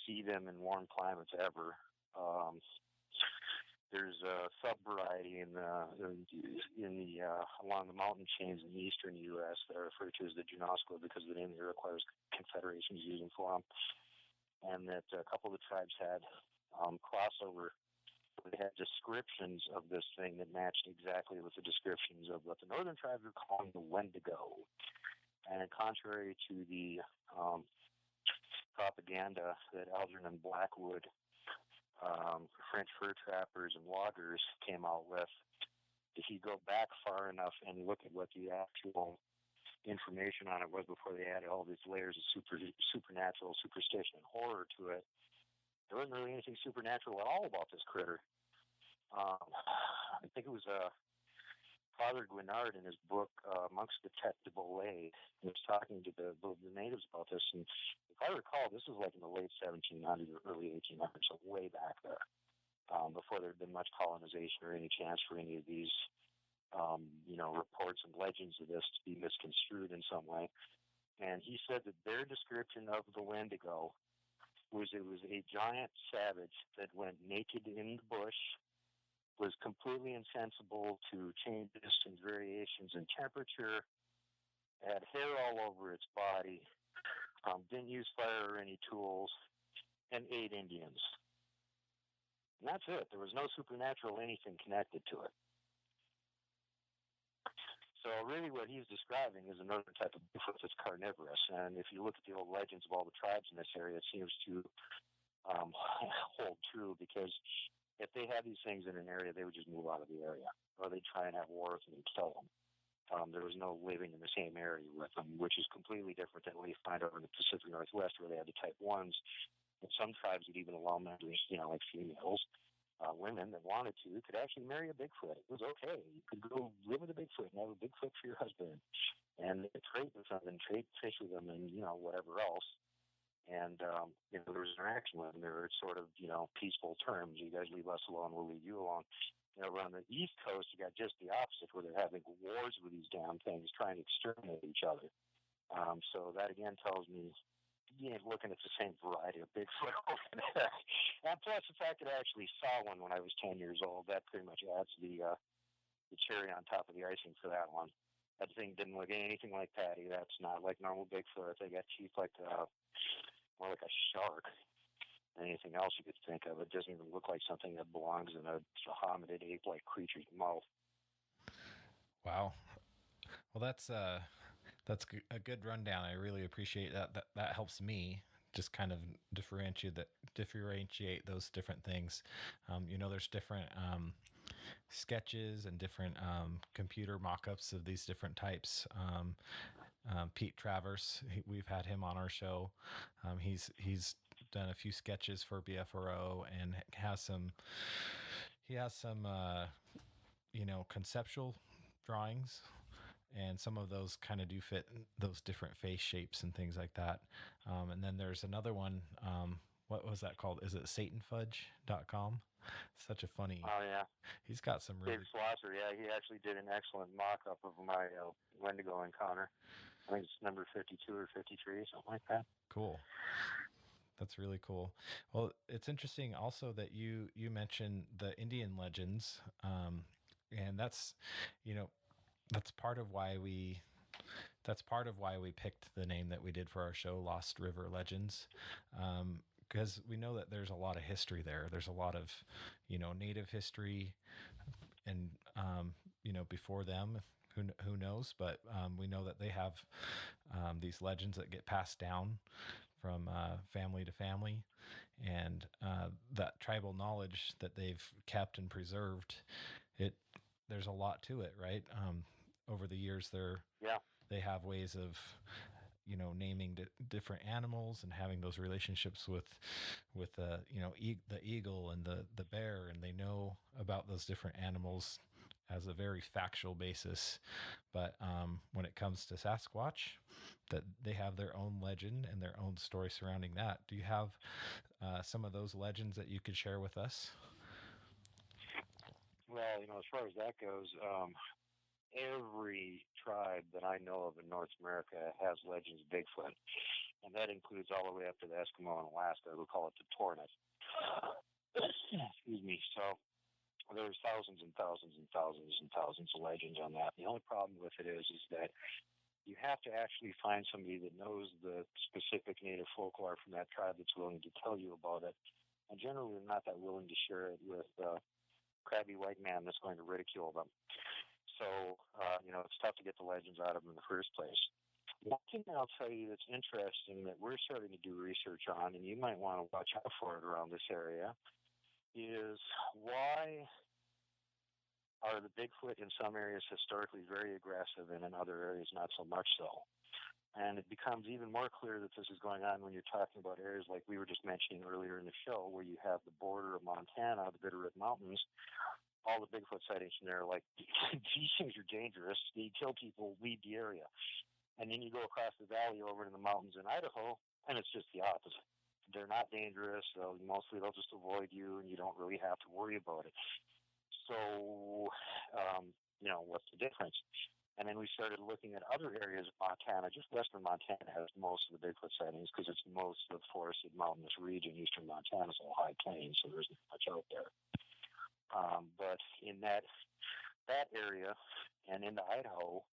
see them in warm climates ever. There's a sub-variety along the mountain chains in the eastern U.S. that are referred to as the Junosco because of the name the Iroquois Confederation is using for them, and that a couple of the tribes had crossover. They had descriptions of this thing that matched exactly with the descriptions of what the northern tribes are calling the Wendigo. And contrary to the propaganda that Algernon Blackwood, French fur trappers and loggers came out with, if you go back far enough and look at what the actual information on it was before they added all these layers of supernatural superstition and horror to it, there wasn't really anything supernatural at all about this critter. I think it was Father Guinard in his book Monk's Detectable Lay. He was talking to the natives about this, and if I recall, this was like in the late 1700s or early 1800s, so way back there, before there had been much colonization or any chance for any of these, reports and legends of this to be misconstrued in some way. And he said that their description of the Wendigo was it was a giant savage that went naked in the bush, was completely insensible to changes and variations in temperature, had hair all over its body, didn't use fire or any tools, and ate Indians. And that's it. There was no supernatural anything connected to it. So really what he's describing is another type of Bigfoot that's carnivorous. And if you look at the old legends of all the tribes in this area, it seems to hold true, because if they had these things in an area, they would just move out of the area, or they'd try and have war with them and kill them. There was no living in the same area with them, which is completely different than what you find over in the Pacific Northwest, where they have the type 1s. And some tribes would even allow members, like females, women that wanted to, could actually marry a Bigfoot. It was okay. You could go live with a Bigfoot and have a Bigfoot for your husband, and trade with them and trade fish with them, and whatever else. And there was interaction with them. There were sort of peaceful terms. You guys leave us alone, we'll leave you alone. On the East Coast, you got just the opposite, where they're having wars with these damn things, trying to exterminate each other. So that again tells me you ain't looking at the same variety of Bigfoot over there. And plus the fact that I actually saw one when I was 10 years old, that pretty much adds the cherry on top of the icing for that one. That thing didn't look anything like Patty. That's not like normal Bigfoot. They got teeth like more like a shark. Anything else you could think of. It doesn't even look like something that belongs in a hominid ape-like creature's mouth. Wow. Well, that's a good rundown. I really appreciate that. That helps me just kind of differentiate those different things. There's different sketches and different computer mock-ups of these different types. Pete Travers, we've had him on our show. He's done a few sketches for BFRO and has some conceptual drawings, and some of those kind of do fit those different face shapes and things like that. And then there's another one. What was that called? Is it SatanFudge.com? Such a funny. Oh yeah. He's got some really. Dave Slosser, yeah, he actually did an excellent mock-up of my Wendigo encounter. I think it's number 52 or 53, something like that. Cool. That's really cool. Well, it's interesting also that you mentioned the Indian legends, and that's part of why we picked the name that we did for our show, Lost River Legends, because we know that there's a lot of history there. There's a lot of native history, and before them. Who knows? But we know that they have these legends that get passed down from family to family, and that tribal knowledge that they've kept and preserved. There's a lot to it, right? Over the years, they have ways of naming different animals and having those relationships with the eagle and the bear, and they know about those different animals as a very factual basis. But when it comes to Sasquatch, that they have their own legend and their own story surrounding that. Do you have some of those legends that you could share with us? Well, as far as that goes, every tribe that I know of in North America has legends of Bigfoot, and that includes all the way up to the Eskimo in Alaska. We call it the Tornit. Excuse me. So there's thousands and thousands and thousands and thousands of legends on that. The only problem with it is that you have to actually find somebody that knows the specific native folklore from that tribe that's willing to tell you about it. And generally, they're not that willing to share it with a crabby white man that's going to ridicule them. So, it's tough to get the legends out of them in the first place. One thing I'll tell you that's interesting that we're starting to do research on, and you might want to watch out for it around this area, is why are the Bigfoot in some areas historically very aggressive and in other areas not so much so? And it becomes even more clear that this is going on when you're talking about areas like we were just mentioning earlier in the show, where you have the border of Montana, the Bitterroot Mountains. All the Bigfoot sightings from there are like, these things are dangerous. They kill people, leave the area. And then you go across the valley over to the mountains in Idaho, and it's just the opposite. They're not dangerous. So mostly they'll just avoid you, and you don't really have to worry about it. So, what's the difference? And then we started looking at other areas of Montana. Just western Montana has most of the Bigfoot sightings because it's most of the forested mountainous region. Eastern Montana is all high plains, so there's not much out there. But in that area and into Idaho,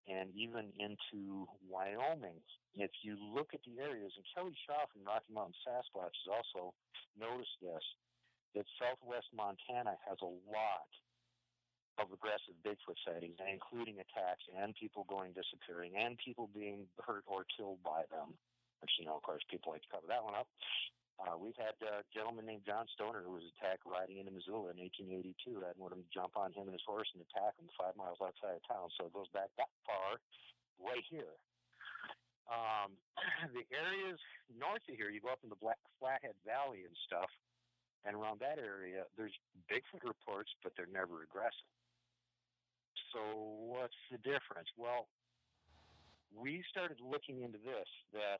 and even into Wyoming. If you look at the areas, and Kelly Shaw from Rocky Mountain Sasquatch has also noticed this, that southwest Montana has a lot of aggressive Bigfoot sightings, including attacks and people going disappearing and people being hurt or killed by them. Which, of course, people like to cover that one up. We've had a gentleman named John Stoner who was attacked riding into Missoula in 1882. I had one of them jump on him and his horse and attack him 5 miles outside of town. So it goes back that far, right here. The areas north of here, you go up in the Flathead Valley and stuff, and around that area, there's Bigfoot reports, but they're never aggressive. So what's the difference? Well, we started looking into this, that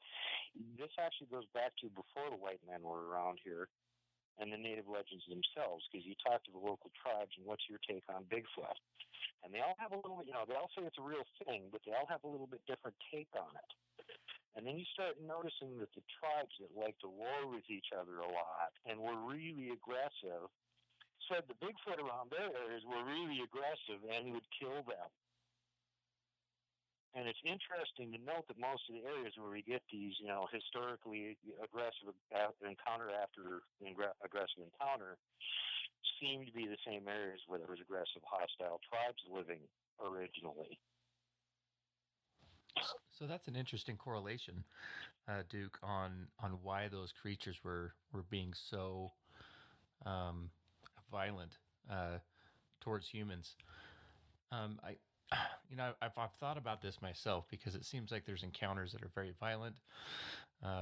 this actually goes back to before the white men were around here and the native legends themselves, because you talk to the local tribes and what's your take on Bigfoot. And they all have a little, they all say it's a real thing, but they all have a little bit different take on it. And then you start noticing that the tribes that like to war with each other a lot and were really aggressive said the Bigfoot around their areas were really aggressive and would kill them. And it's interesting to note that most of the areas where we get these, historically aggressive encounter after aggressive encounter seem to be the same areas where there was aggressive hostile tribes living originally. So that's an interesting correlation, Duke, on why those creatures were being so violent towards humans. I've thought about this myself, because it seems like there's encounters that are very violent,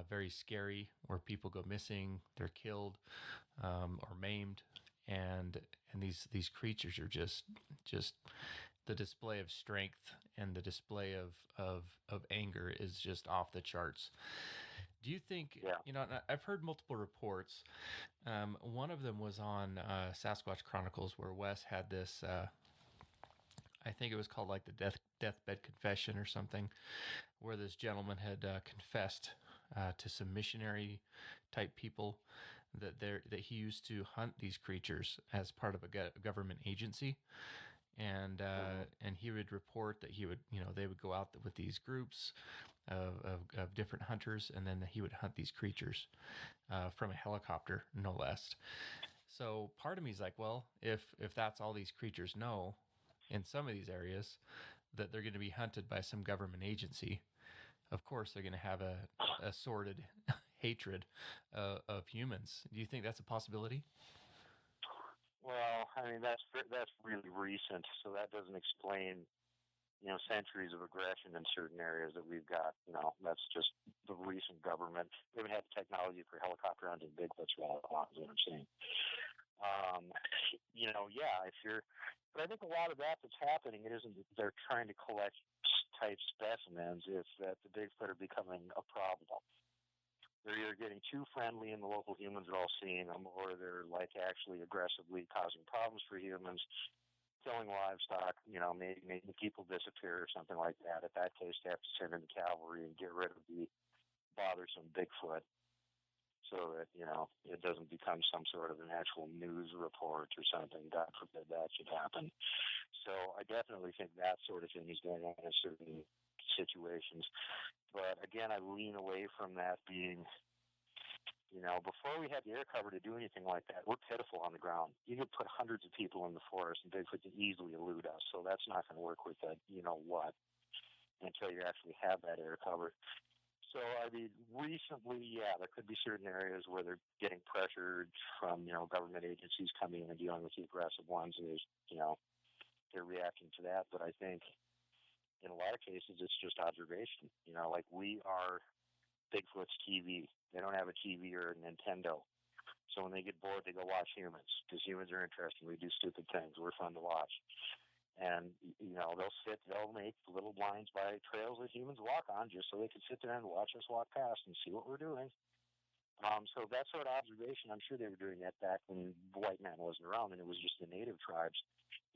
very scary, where people go missing, they're killed, or maimed, and these creatures are just the display of strength and the display of anger is just off the charts. Do you think, I've heard multiple reports. One of them was on Sasquatch Chronicles, where Wes had this, I think it was called like the deathbed confession or something, where this gentleman had confessed to some missionary type people that he used to hunt these creatures as part of a government agency. And he would report that he would, they would go out with these groups of different hunters, and then he would hunt these creatures from a helicopter, no less. So part of me is like, well, if that's all these creatures know in some of these areas, that they're going to be hunted by some government agency, of course they're going to have a sordid hatred of humans. Do you think that's a possibility? Well, I mean, that's really recent, so that doesn't explain, centuries of aggression in certain areas that we've got. That's just the recent government. We haven't had the technology for helicopter hunting Bigfoots for a lot, is what I'm saying. But I think a lot of that's happening. It isn't that they're trying to collect type specimens. It's that the Bigfoot are becoming a problem. They're either getting too friendly and the local humans are all seeing them, or they're like actually aggressively causing problems for humans, killing livestock, maybe making people disappear or something like that. At that case, they have to send in the cavalry and get rid of the bothersome Bigfoot, so that, it doesn't become some sort of an actual news report or something. God forbid that should happen. So I definitely think that sort of thing is going on in certain situations. But again, I lean away from that being, before we had the air cover to do anything like that, we're pitiful on the ground. You could put hundreds of people in the forest and Bigfoot can easily elude us. So that's not going to work with that, until you actually have that air cover. So, I mean, recently, there could be certain areas where they're getting pressured from, government agencies coming in and dealing with the aggressive ones, and they're reacting to that. But I think in a lot of cases, it's just observation. Like we are Bigfoot's TV. They don't have a TV or a Nintendo. So when they get bored, they go watch humans, because humans are interesting. We do stupid things. We're fun to watch. And, they'll make little blinds by trails that humans walk on just so they can sit there and watch us walk past and see what we're doing. So that sort of observation, I'm sure they were doing that back when the white man wasn't around and it was just the native tribes.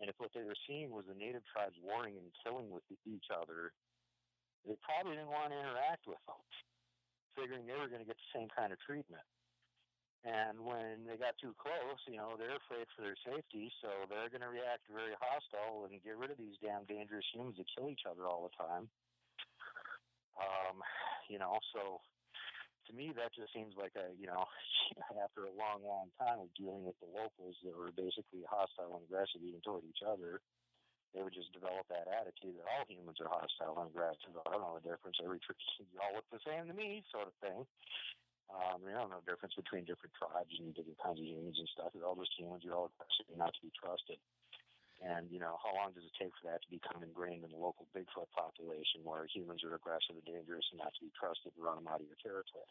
And if what they were seeing was the native tribes warring and killing with each other, they probably didn't want to interact with them, figuring they were going to get the same kind of treatment. And when they got too close, they're afraid for their safety, so they're going to react very hostile and get rid of these damn dangerous humans that kill each other all the time. So to me, that just seems like after a long, long time of dealing with the locals that were basically hostile and aggressive even toward each other, they would just develop that attitude that all humans are hostile and aggressive. I don't know the difference. You all look the same to me, sort of thing. I don't know the difference between different tribes and different kinds of humans and stuff. They're all just humans. You're all aggressive and not to be trusted. And, how long does it take for that to become ingrained in the local Bigfoot population where humans are aggressive and dangerous and not to be trusted and run them out of your territory?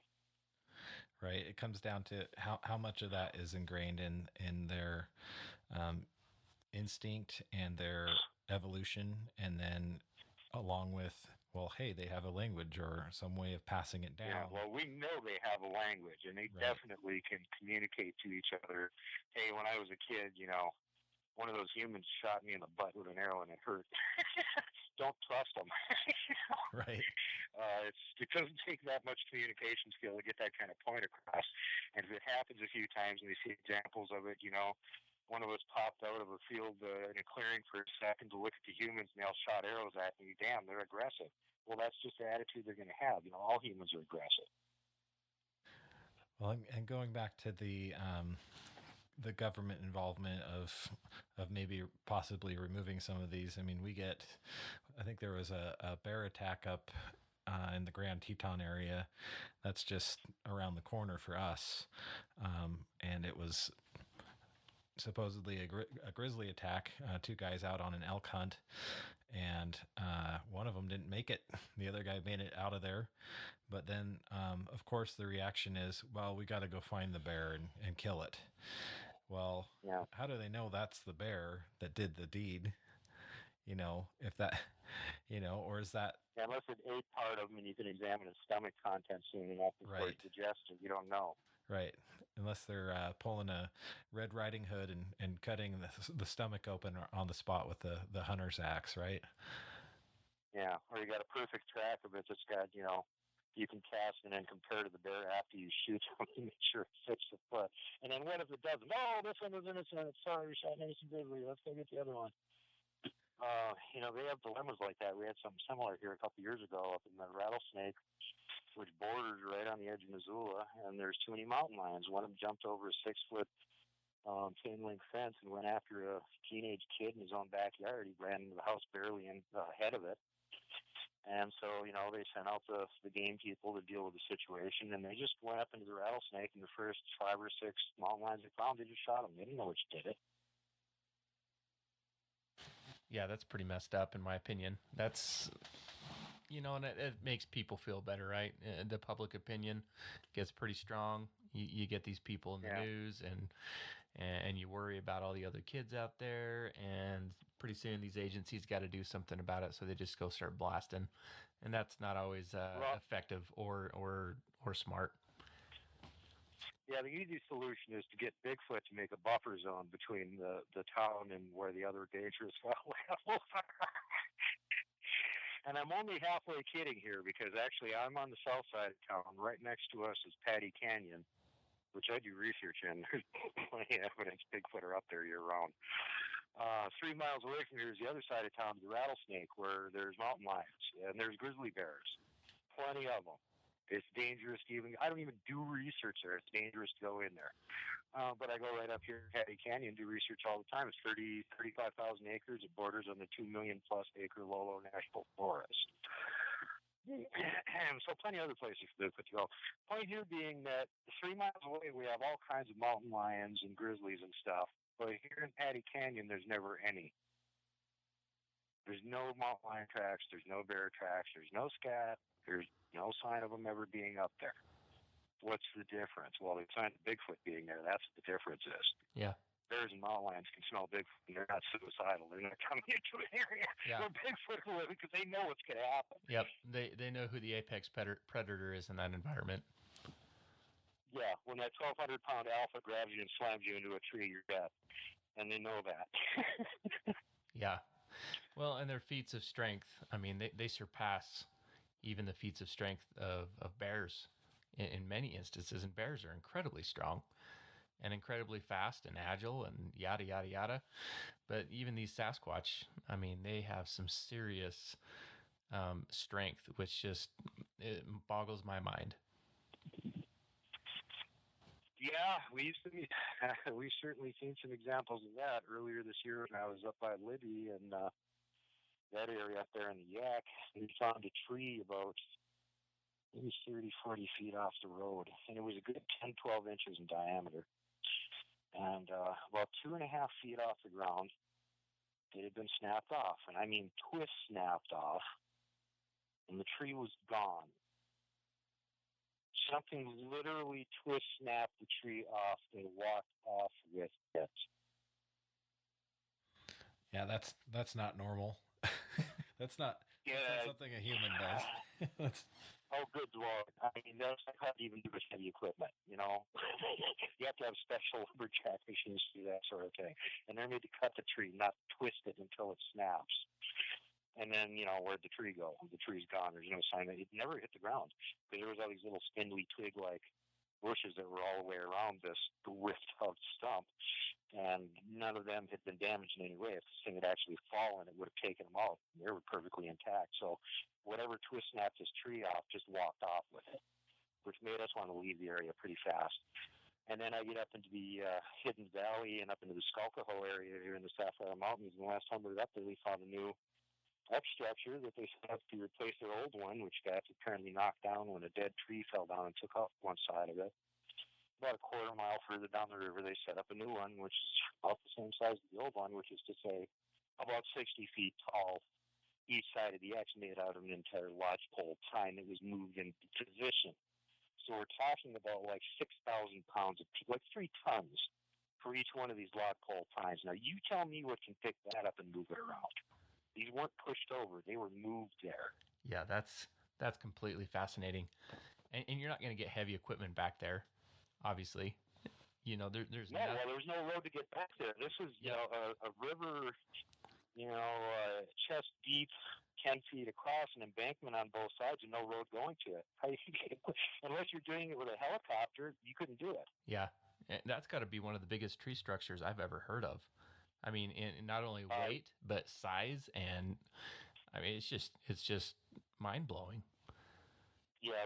Right. It comes down to how much of that is ingrained in their instinct and their evolution, and then along with, well, hey, they have a language or some way of passing it down. Yeah, well, we know they have a language, and they definitely can communicate to each other. Hey, when I was a kid, one of those humans shot me in the butt with an arrow and it hurt. Don't trust them. Right. It doesn't take that much communication skill to get that kind of point across. And if it happens a few times and they see examples of it, one of us popped out of a field in a clearing for a second to look at the humans, and they all shot arrows at me. Damn, they're aggressive. Well, that's just the attitude they're going to have. All humans are aggressive. Well, and going back to the government involvement of maybe possibly removing some of these. I mean, I think there was a bear attack up in the Grand Teton area. That's just around the corner for us. And it was supposedly a grizzly attack, 2 guys out on an elk hunt. And one of them didn't make it. The other guy made it out of there. But then, of course, the reaction is, well, we got to go find the bear and kill it. Well, How do they know that's the bear that did the deed? If that, or is that... Yeah, unless it ate part of them and you can examine its stomach contents soon enough before it's digested, you don't know. Right. Unless they're pulling a Red Riding Hood and cutting the stomach open on the spot with the hunter's axe, right? Yeah, or you got a perfect track of it that's got, you can cast and then compare to the bear after you shoot them to make sure it fits the foot. And then what if it doesn't? Oh, this one was innocent. Sorry, we shot an innocent grizzly. Let's go get the other one. They have dilemmas like that. We had something similar here a couple years ago up in the Rattlesnake, which borders right on the edge of Missoula, and there's too many mountain lions. One of them jumped over a 6-foot chain link fence and went after a teenage kid in his own backyard. He ran into the house barely ahead of it. And so, they sent out the game people to deal with the situation, and they just went up into the Rattlesnake, and the first 5 or 6 mountain lions they found, they just shot them. They didn't know which did it. Yeah, that's pretty messed up, in my opinion. That's, and it makes people feel better, right? The public opinion gets pretty strong. You get these people in the news, and you worry about all the other kids out there, and pretty soon these agencies got to do something about it, so they just go start blasting, and that's not always effective or smart. Yeah, the easy solution is to get Bigfoot to make a buffer zone between the town and where the other dangerous wildlife are. And I'm only halfway kidding here because actually I'm on the south side of town. Right next to us is Paddy Canyon, which I do research in. There's plenty of evidence Bigfoot are up there year round. 3 miles away from here is the other side of town, the Rattlesnake, where there's mountain lions and there's grizzly bears. Plenty of them. It's dangerous to I don't even do research there. It's dangerous to go in there. But I go right up here in Paddy Canyon, do research all the time. It's 35,000 acres. It borders on the 2 million plus acre Lolo National Forest. So plenty of other places for Bigfoot to go. Point here being that 3 miles away, we have all kinds of mountain lions and grizzlies and stuff. But here in Paddy Canyon, there's never any. There's no mountain lion tracks. There's no bear tracks. There's no scat. There's no sign of them ever being up there. What's the difference? Well, the sign of Bigfoot being there, that's what the difference is. Yeah. Bears and mountain lions can smell Bigfoot, and they're not suicidal. They're not coming into an area where Bigfoot will live because they know what's going to happen. Yep. They know who the apex predator is in that environment. Yeah. When that 1,200-pound alpha grabs you and slams you into a tree, you're dead. And they know that. Yeah. Well, and their feats of strength, I mean, they surpass even the feats of strength of bears in many instances, and bears are incredibly strong. and incredibly fast and agile and yada, yada, yada. But even these Sasquatch, I mean, they have some serious strength, which just it boggles my mind. Yeah, we've certainly seen some examples of that earlier this year when I was up by Libby and that area up there in the Yak. We found a tree about maybe 30, 40 feet off the road, and it was a good 10, 12 inches in diameter. And about 2.5 feet off the ground, it had been snapped off, and I mean twist snapped off, and the tree was gone. Something literally twist snapped the tree off and walked off with it. Yeah, that's not normal. that's not something a human does. Oh, good Lord. I mean, that's not how to even do with heavy equipment, you know? You have to have special lumberjack machines to do that sort of thing. And they're made to cut the tree, not twist it until it snaps. And then, you know, where'd the tree go? The tree's gone. There's no sign that it never hit the ground. Because there was all these little spindly twig-like bushes that were all the way around this ripped-out stump. And none of them had been damaged in any way. If this thing had actually fallen, it would have taken them out. They were perfectly intact. So whatever twist snapped this tree off just walked off with it, which made us want to leave the area pretty fast. And then I get up into the Hidden Valley and up into the Skulkaho area here in the Sapphire Mountains. And the last time we were up there, we found a new X structure that they set up to replace their old one, which got apparently knocked down when a dead tree fell down and took off one side of it. About a quarter mile further down the river, they set up a new one, which is about the same size as the old one, which is to say about 60 feet tall. Each side of the X made out of an entire lodgepole pine that was moved into position. So we're talking about like 6,000 pounds, like 3 tons for each one of these lodgepole pines. Now, you tell me what can pick that up and move it around. These weren't pushed over. They were moved there. Yeah, that's completely fascinating. And you're not going to get heavy equipment back there, obviously. You know, there's no, well, there was no road to get back there. This was, you know, a river, you know, chest deep, 10 feet across, an embankment on both sides, and no road going to it. Unless you're doing it with a helicopter, you couldn't do it. Yeah, that's got to be one of the biggest tree structures I've ever heard of. I mean, in not only weight but size, and I mean, it's just mind blowing. Yeah,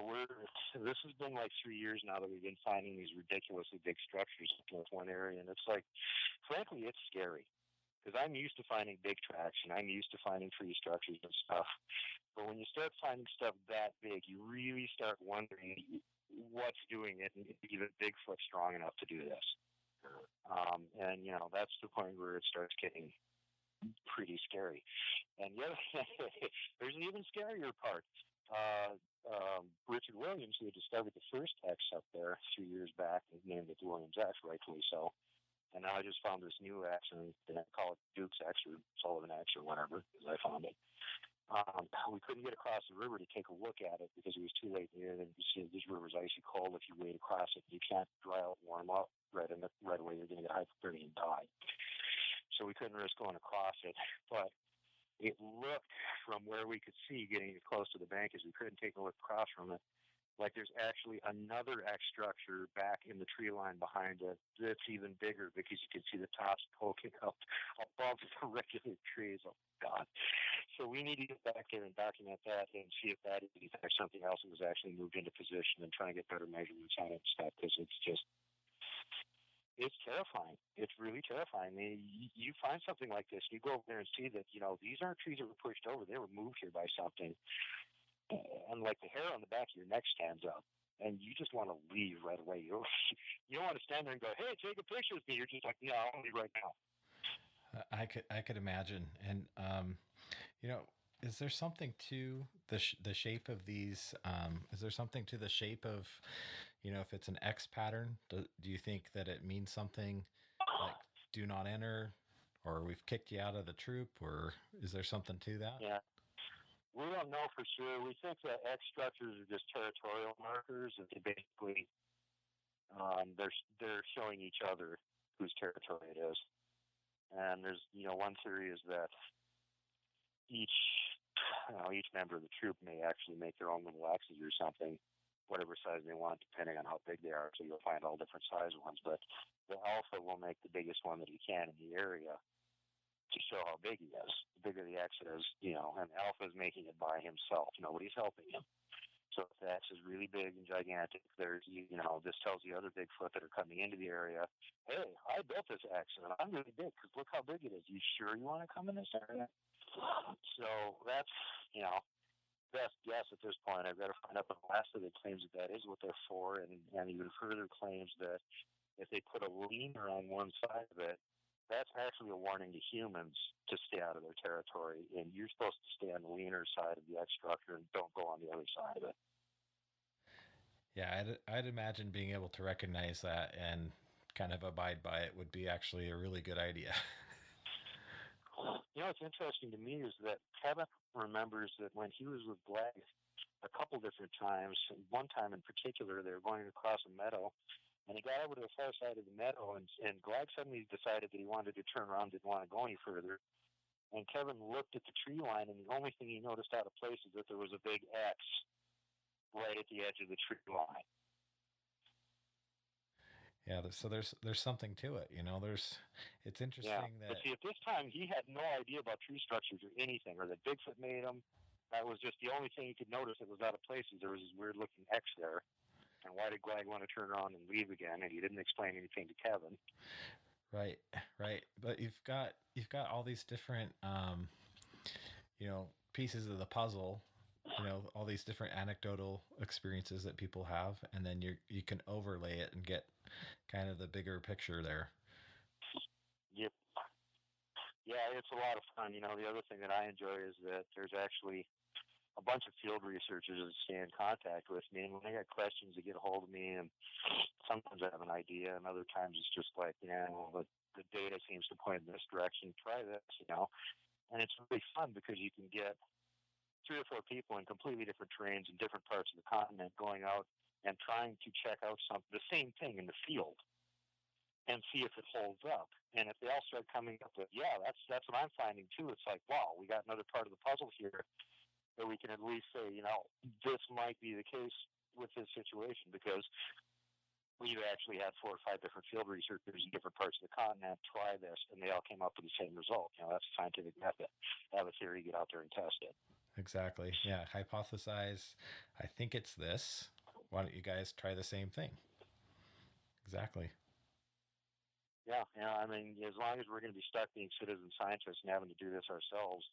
this has been like 3 years now that we've been finding these ridiculously big structures in this one area, and it's like, frankly, it's scary because I'm used to finding big tracks and I'm used to finding tree structures and stuff. But when you start finding stuff that big, you really start wondering what's doing it, and even Bigfoot strong enough to do this. And you know, that's the point where it starts getting pretty scary. And the other, there's an even scarier part. Richard Williams, who discovered the first X up there 3 years back, named it the Williams X, rightfully so. And now I just found this new X, and I call it Duke's X or Sullivan X or whatever, because I found it. We couldn't get across the river to take a look at it because it was too late in the year. And you see, this river's icy cold. If you wade across it, you can't dry out, warm up right away. You're going to get hypothermia and die. So we couldn't risk going across it. But it looked, from where we could see, getting as close to the bank as we could and taking a look across from it, like there's actually another X structure back in the tree line behind it that's even bigger because you can see the tops poking up above the regular trees. Oh, God. So we need to get back there and document that and see if that is in fact something else that was actually moved into position and try and get better measurements on it and stuff, because it's terrifying. It's really terrifying. I mean, you find something like this, you go over there and see that, you know, these aren't trees that were pushed over. They were moved here by something. And like the hair on the back of your neck stands up, and you just want to leave right away. You don't want to stand there and go, "Hey, take a picture with me." You're just like, "Yeah, I'll leave right now." I could imagine, and you know, is there something to the shape of these? Is there something to the shape of, you know, if it's an X pattern? Do you think that it means something like "do not enter," or "we've kicked you out of the troop," or is there something to that? Yeah. We don't know for sure. We think that X structures are just territorial markers, and they basically they're showing each other whose territory it is. And there's, you know, one theory is that each member of the troop may actually make their own little X's or something whatever size they want, depending on how big they are. So you'll find all different size ones. But the alpha will make the biggest one that he can in the area to show how big he is. The bigger the X is, and alpha is making it by himself. Nobody's helping him. So if the X is really big and gigantic, this tells the other Bigfoot that are coming into the area, hey, I built this X, and I'm really big because look how big it is. You sure you want to come in this area? So that's, best guess at this point. I've got to find out the last of the claims that is what they're for, and even further claims that if they put a leaner on one side of it, that's actually a warning to humans to stay out of their territory, and you're supposed to stay on the leaner side of the X structure and don't go on the other side of it. Yeah, I'd imagine being able to recognize that and kind of abide by it would be actually a really good idea. What's interesting to me is that Kevin remembers that when he was with Glag a couple different times, one time in particular, they were going across a meadow, and he got over to the far side of the meadow, and Glag suddenly decided that he wanted to turn around, didn't want to go any further. And Kevin looked at the tree line, and the only thing he noticed out of place is that there was a big X right at the edge of the tree line. Yeah, so there's something to it, it's interesting that. But see, at this time, he had no idea about tree structures or anything, or that Bigfoot made them. That was just the only thing he could notice that was out of place. Is there was this weird-looking X there. And why did Glag want to turn around and leave again? And he didn't explain anything to Kevin. Right. But you've got all these different, pieces of the puzzle. All these different anecdotal experiences that people have, and then you can overlay it and get kind of the bigger picture there. Yep. Yeah, it's a lot of fun. The other thing that I enjoy is that there's actually a bunch of field researchers that stay in contact with me, and when they got questions, they get a hold of me, and sometimes I have an idea, and other times it's just like, the data seems to point in this direction, try this, and it's really fun because you can get 3 or 4 people in completely different terrains in different parts of the continent going out and trying to check out the same thing in the field and see if it holds up. And if they all start coming up with, yeah, that's what I'm finding too, it's like, wow, we got another part of the puzzle here that we can at least say, this might be the case with this situation, because we've actually had 4 or 5 different field researchers in different parts of the continent try this, and they all came up with the same result. That's a scientific method. Have a theory, get out there and test it. Exactly. Yeah. Hypothesize, I think it's this. Why don't you guys try the same thing? Exactly. Yeah. As long as we're going to be stuck being citizen scientists and having to do this ourselves,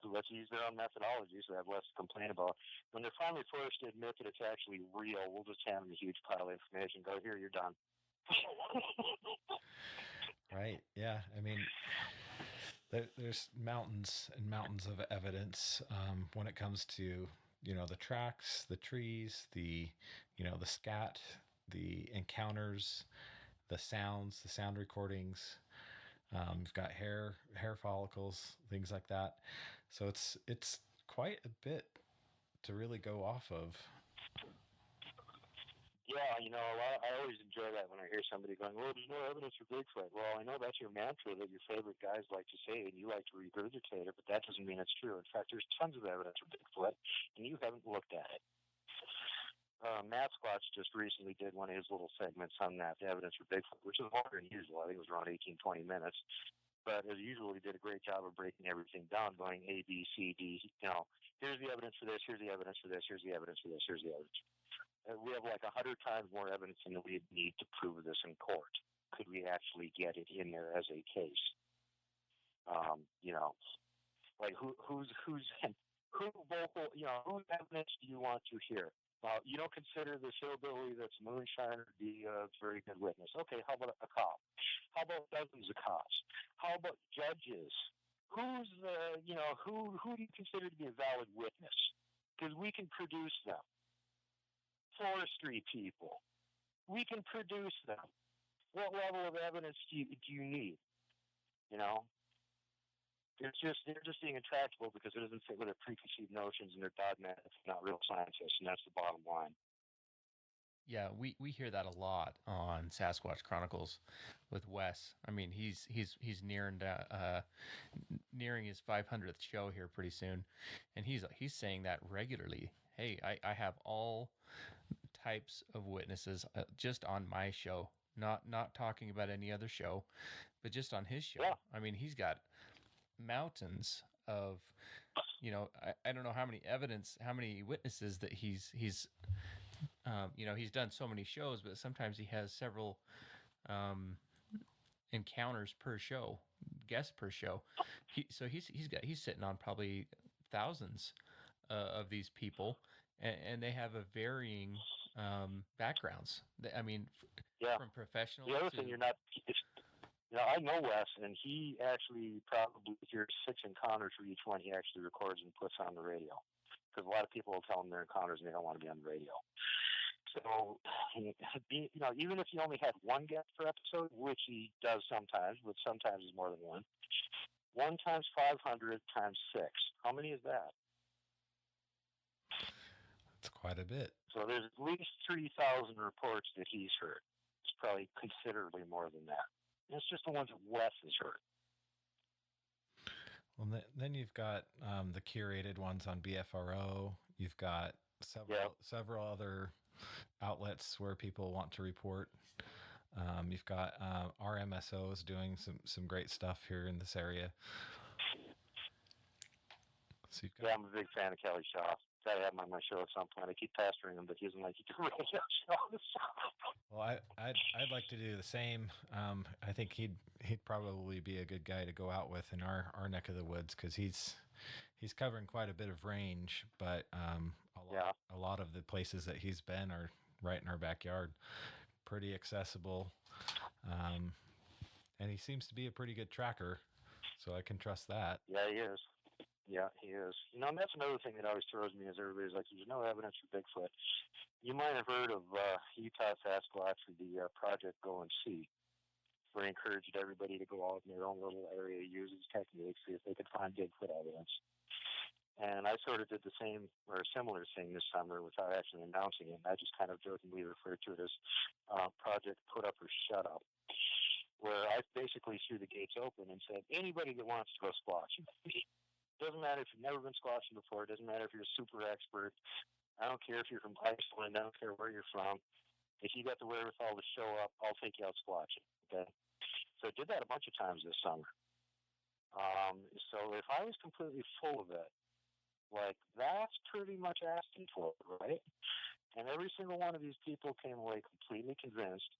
let's use their own methodology so they have less to complain about. When they're finally forced to admit that it's actually real, we'll just hand them a huge pile of information. Go, here, you're done. Right. Yeah. There's mountains and mountains of evidence when it comes to, the tracks, the trees, the scat, the encounters, the sounds, the sound recordings. We've got hair follicles, things like that. So it's quite a bit to really go off of. Yeah, I always enjoy that when I hear somebody going, well, there's no evidence for Bigfoot. Well, I know that's your mantra that your favorite guys like to say, and you like to regurgitate it, but that doesn't mean it's true. In fact, there's tons of evidence for Bigfoot, and you haven't looked at it. Matt Squatch just recently did one of his little segments on that, the evidence for Bigfoot, which is longer than usual. I think it was around 18, 20 minutes. But as usual, he did a great job of breaking everything down, going A, B, C, D. Here's the evidence for this, here's the evidence for this, here's the evidence for this, here's the evidence. We have like 100 times more evidence than we need to prove this in court. Could we actually get it in there as a case? Like whose vocal, whose evidence do you want to hear? You don't consider this hillbilly that's a moonshiner to be a very good witness. Okay, how about a cop? How about dozens of cops? How about judges? Who's who do you consider to be a valid witness? Because we can produce them. Forestry people, we can produce them. What level of evidence do you need? They're just being intractable because it doesn't fit with their preconceived notions and their dogmatics, not real scientists, and that's the bottom line. Yeah, we hear that a lot on Sasquatch Chronicles with Wes. I mean, he's nearing his 500th show here pretty soon, and he's saying that regularly. Hey, I have all types of witnesses just on my show, not talking about any other show, but just on his show. Yeah. I mean, he's got mountains of, I don't know how many witnesses that he's he's done so many shows, but sometimes he has several um, encounters per show, guests per show. He's sitting on probably thousands of these people, and they have a varying backgrounds. I mean, Yeah. from professional. The other thing you're not, I know Wes, and he actually probably hears 6 encounters for each one he actually records and puts on the radio. Because a lot of people will tell him their encounters and they don't want to be on the radio. So, even if he only had one guest per episode, which he does sometimes, but sometimes it's more than one. 1 times 500 times 6. How many is that? It's quite a bit. So there's at least 3,000 reports that he's heard. It's probably considerably more than that. And it's just the ones that Wes has heard. Well, then you've got the curated ones on BFRO. You've got several other outlets where people want to report. You've got RMSOs doing some great stuff here in this area. So I'm a big fan of Kelly Shaw. Got to have him on my show at some point. I keep pestering him, but he doesn't like to do radio shows. Well, I'd like to do the same. I think he'd probably be a good guy to go out with in our neck of the woods, because he's covering quite a bit of range, but a lot of the places that he's been are right in our backyard, pretty accessible, and he seems to be a pretty good tracker, so I can trust that. Yeah, he is. Yeah, he is. And that's another thing that always throws me, is everybody's like, there's no evidence for Bigfoot. You might have heard of Utah Sasquatch, the Project Go and See, where he encouraged everybody to go out in their own little area, use his techniques, see if they could find Bigfoot evidence. And I sort of did the same or a similar thing this summer without actually announcing it. I just kind of jokingly referred to it as Project Put Up or Shut Up, where I basically threw the gates open and said, anybody that wants to go squatching, doesn't matter if you've never been squatching before, doesn't matter if you're a super expert, I don't care if you're from Iceland, I don't care where you're from, if you got the wherewithal to show up, I'll take you out squatching, okay? So I did that a bunch of times this summer. So if I was completely full of it, like, that's pretty much asking for it, right? And every single one of these people came away completely convinced.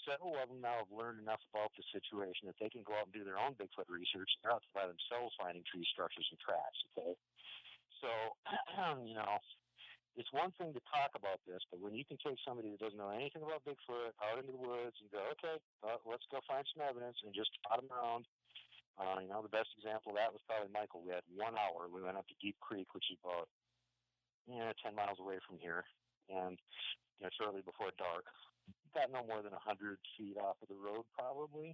Several of them now have learned enough about the situation that they can go out and do their own Bigfoot research. They're out by themselves finding tree structures and tracks, okay? So, it's one thing to talk about this, but when you can take somebody that doesn't know anything about Bigfoot out into the woods and go, okay, let's go find some evidence and just trot them around. The best example of that was probably Michael. We had 1 hour. We went up to Deep Creek, which is about 10 miles away from here, and shortly before dark. Got no more than 100 feet off of the road, probably,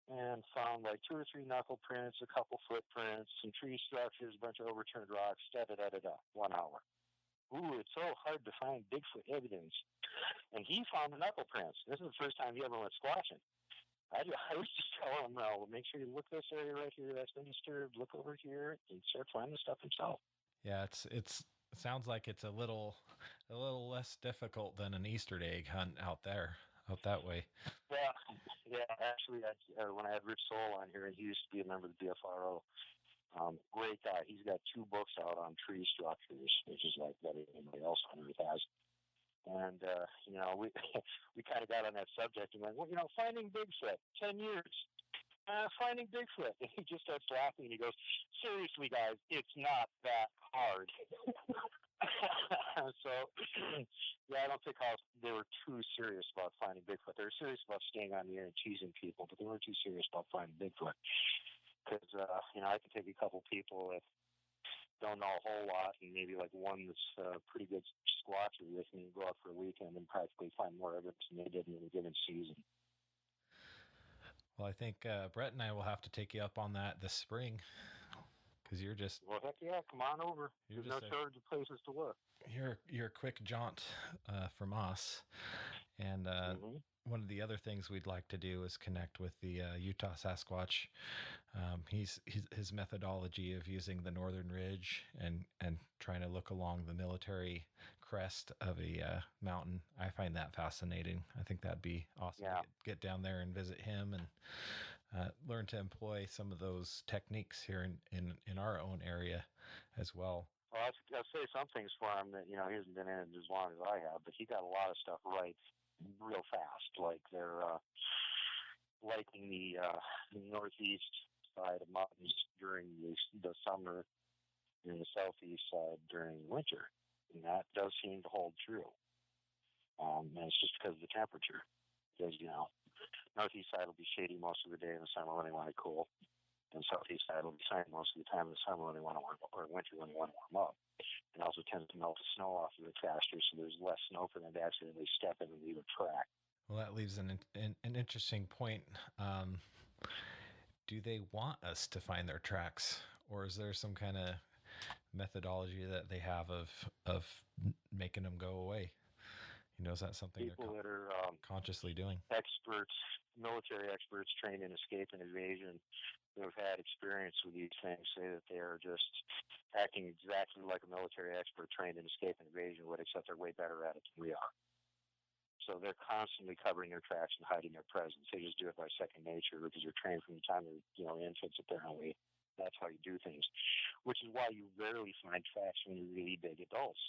and found like 2 or 3 knuckle prints, a couple footprints, some tree structures, a bunch of overturned rocks, 1 hour. Ooh, it's so hard to find Bigfoot evidence. And he found the knuckle prints. This is the first time he ever went squatching. I was just telling him, well, make sure you look this area right here, that's been disturbed, look over here, and start finding the stuff himself. Yeah, it sounds like it's a little less difficult than an Easter egg hunt out that way. Yeah. Actually, when I had Rich Soul on here, and he used to be a member of the BFRO, great guy. He's got 2 books out on tree structures, which is like what anybody else on Earth has. And we kind of got on that subject and went, well, finding Bigfoot, 10 years. Finding Bigfoot. And he just starts laughing and he goes, seriously, guys, it's not that hard. So, I don't think they were too serious about finding Bigfoot. They were serious about staying on the air and teasing people, but they weren't too serious about finding Bigfoot. Because, I can take a couple people that don't know a whole lot and maybe like one that's a pretty good squatcher with me and go out for a weekend and practically find more evidence than they did in a given season. Well, I think Brett and I will have to take you up on that this spring. because you're just Well, heck yeah, come on over. you're There's no just a shortage of places to look. you're a quick jaunt from us, and Mm-hmm. one of the other things we'd like to do is connect with the Utah Sasquatch. He's his methodology of using the northern ridge and trying to look along the military crest of a mountain. I find that fascinating. I think that'd be awesome Yeah. to get down there and visit him and learn to employ some of those techniques here in our own area as well. Well, I'll say some things for him that, he hasn't been in it as long as I have, but he got a lot of stuff right real fast. Like they're liking the northeast side of mountains during the summer and the southeast side during winter. And that does seem to hold true. And it's just because of the temperature. Because, northeast side will be shady most of the day in the summer when they want it cool. And southeast side will be sunny most of the time in the summer when they want to warm up, or winter when they want to warm up. It also tends to melt the snow off a bit faster, so there's less snow for them to accidentally step in and leave a track. Well, that leaves an interesting point. Do they want us to find their tracks, or is there some kind of methodology that they have of making them go away? Is that something People they're that are consciously doing? experts, military experts trained in escape and evasion, who have had experience with these things, say that they are just acting exactly like a military expert trained in escape and evasion would, except they're way better at it than we are. So they're constantly covering their tracks and hiding their presence. They just do it by second nature because they're trained from the time they're infants, apparently. That's how you do things, which is why you rarely find tracks when you're really big adults.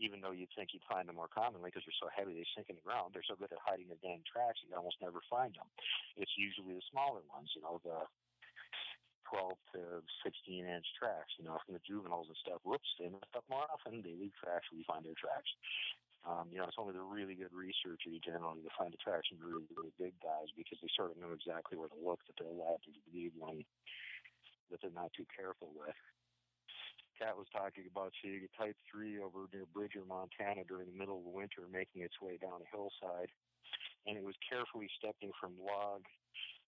Even though you'd think you'd find them more commonly because they're so heavy, they sink in the ground. They're so good at hiding their dang tracks, you almost never find them. It's usually the smaller ones, the 12 to 16-inch tracks, from the juveniles and stuff. Whoops, they mess up more often. They leave tracks, we find their tracks. It's only the really good researchers generally to find the tracks of really, really big guys because they sort of know exactly where to look that they're allowed to leave one that they're not too careful with. Kat was talking about seeing a Type 3 over near Bridger, Montana during the middle of the winter making its way down a hillside. And it was carefully stepping from log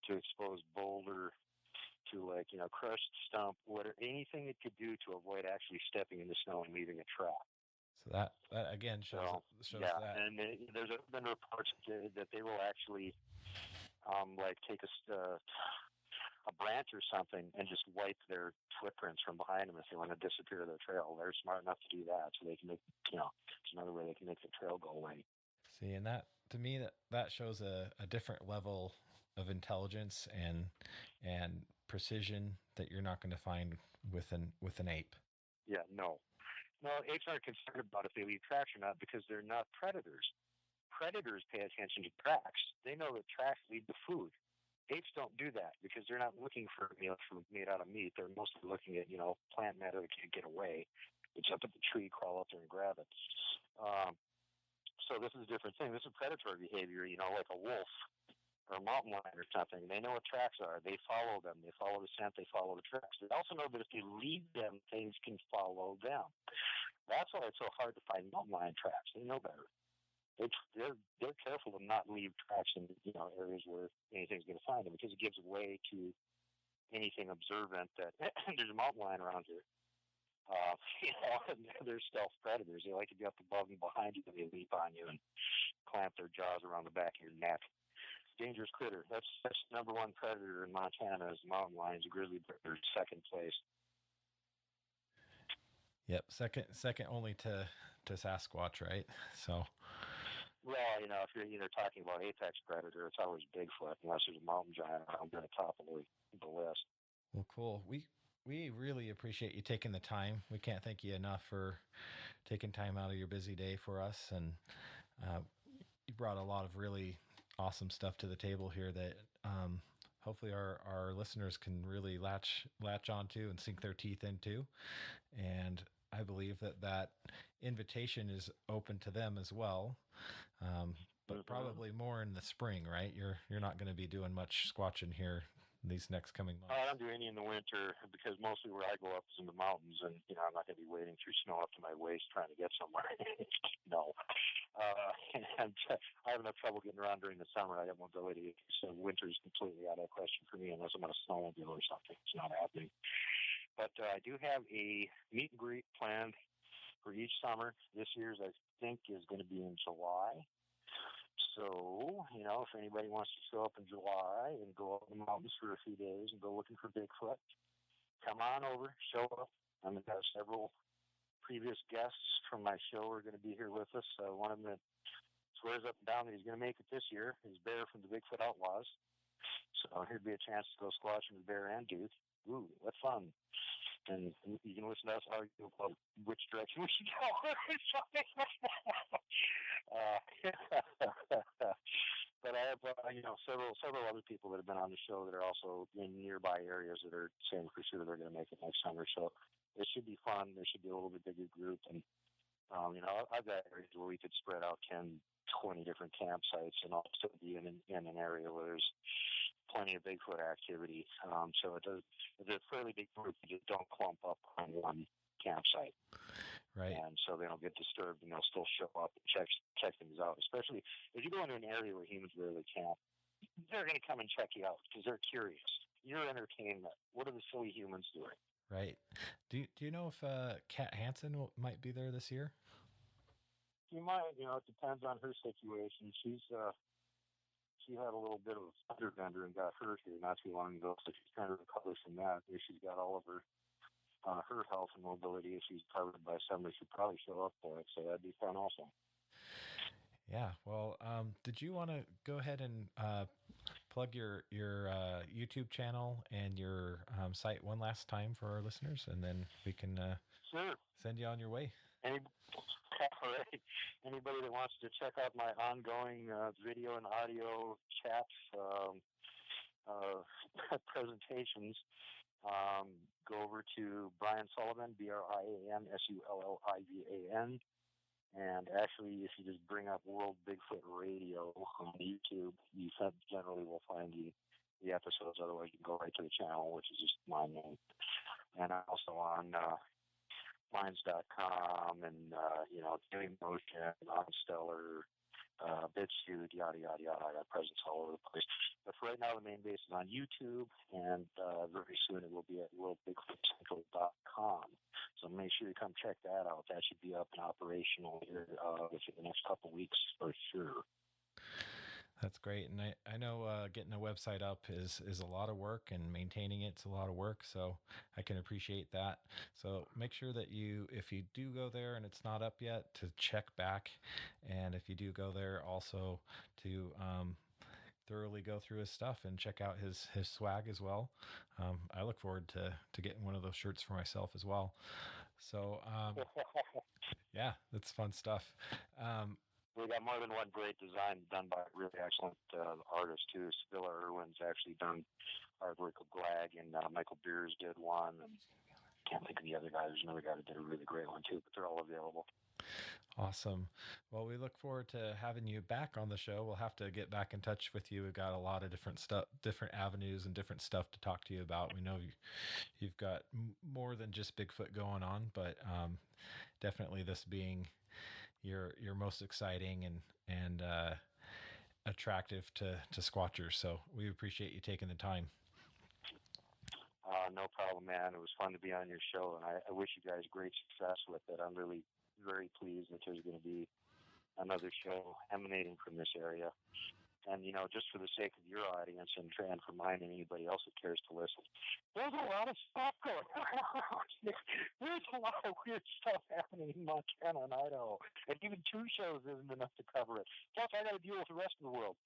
to exposed boulder to crushed stump, anything it could do to avoid actually stepping in the snow and leaving a track. So that again shows yeah, that. And there's been reports that they will actually take a branch or something and just wipe their footprints from behind them if they want to disappear their trail. They're smart enough to do that, so they can make it's another way they can make the trail go away. See, and that to me that shows a different level of intelligence and precision that you're not going to find with an ape. Yeah, no, apes aren't concerned about if they leave tracks or not because they're not predators. Predators pay attention to tracks. They know that tracks lead to food. Apes don't do that because they're not looking for meals made out of meat. They're mostly looking at plant matter that can't get away. They jump up the tree, crawl up there, and grab it. So this is a different thing. This is predatory behavior, like a wolf or a mountain lion or something. They know what tracks are. They follow them. They follow the scent. They follow the tracks. They also know that if they lead them, things can follow them. That's why it's so hard to find mountain lion tracks. They know better. They're careful to not leave tracks in areas where anything's going to find them because it gives way to anything observant that there's a mountain lion around here. They're stealth predators. They like to be up above and behind you, and they leap on you and clamp their jaws around the back of your neck. Dangerous critter. That's number one predator in Montana is mountain lions. Grizzly bears, second place. Yep, second only to Sasquatch, right? So. Well, if you're either talking about apex predator, it's always Bigfoot, unless there's a mountain giant around the top of the list. Well, cool. We really appreciate you taking the time. We can't thank you enough for taking time out of your busy day for us, and you brought a lot of really awesome stuff to the table here that hopefully our listeners can really latch onto and sink their teeth into. And I believe that invitation is open to them as well, but probably more in the spring, right? You're not going to be doing much squatching here these next coming months. I don't do any in the winter because mostly where I go up is in the mountains, and I'm not going to be wading through snow up to my waist trying to get somewhere. No, and I have enough trouble getting around during the summer. I have mobility, so winter is completely out of the question for me unless I'm on a snowmobile or something. It's not happening. But I do have a meet and greet planned for each summer. This year's, I think, is going to be in July. So, if anybody wants to show up in July and go up the mountains for a few days and go looking for Bigfoot, come on over, show up. I'm going to have several previous guests from my show are going to be here with us. One of them that swears up and down that he's going to make it this year is Bear from the Bigfoot Outlaws. So here'd be a chance to go squatching with Bear and Duke. Ooh, what fun. And you can listen to us argue about which direction we should go. But I have, several other people that have been on the show that are also in nearby areas that are saying for sure they're going to make it next summer. So it should be fun. There should be a little bit bigger group. And, I've got areas where we could spread out 10, 20 different campsites and also be in an area where there's plenty of Bigfoot activity. So it's a fairly big group. You just don't clump up on one campsite. Right. And so they don't get disturbed and they'll still show up and check things out. Especially if you go into an area where humans rarely camp, they're going to come and check you out because they're curious. You're entertainment. What are the silly humans doing? Right. Do you know if Kat Hansen might be there this year? She might. It depends on her situation. She had a little bit of a fender bender and got hurt here not too long ago, so she's trying to recover from that. She's got all of her health and mobility issues covered by somebody. She'd probably show up for it, so that'd be fun also. Yeah. Well, did you want to go ahead and plug your YouTube channel and your site one last time for our listeners, and then we can sure send you on your way? All right. Anybody that wants to check out my ongoing video and audio chat presentations, go over to Brian Sullivan, BrianSullivan. And actually, if you just bring up World Bigfoot Radio on YouTube, you generally will find the episodes. Otherwise, you can go right to the channel, which is just my name. And I'm also on Minds.com and, Dailymotion, OnStellar, BitChute, yada, yada, yada. I got presence all over the place. But for right now, the main base is on YouTube, and very soon it will be at worldbigfootcentral.com. So make sure you come check that out. That should be up and operational here within the next couple of weeks for sure. That's great. And I know getting a website up is a lot of work, and maintaining it's a lot of work. So I can appreciate that. So make sure that if you do go there and it's not up yet, to check back. And if you do go there, also to thoroughly go through his stuff and check out his swag as well. I look forward to getting one of those shirts for myself as well. So yeah, that's fun stuff. We got more than one great design done by really excellent artists too. Spilla Irwin's actually done artwork of Glag, and Michael Beers did one. And can't think of the other guy. There's another guy that did a really great one too, but they're all available. Awesome. Well, we look forward to having you back on the show. We'll have to get back in touch with you. We've got a lot of different stuff, different avenues and different stuff to talk to you about. We know you've got more than just Bigfoot going on, but definitely this being your most exciting and attractive to squatchers. So we appreciate you taking the time. No problem, man. It was fun to be on your show, and I wish you guys great success with it. I'm really very pleased that there's going to be another show emanating from this area. And, just for the sake of your audience and for mine and anybody else that cares to listen, there's a lot of stuff going on. There's a lot of weird stuff happening in Montana and Idaho. And even 2 shows isn't enough to cover it. Plus, I got to deal with the rest of the world.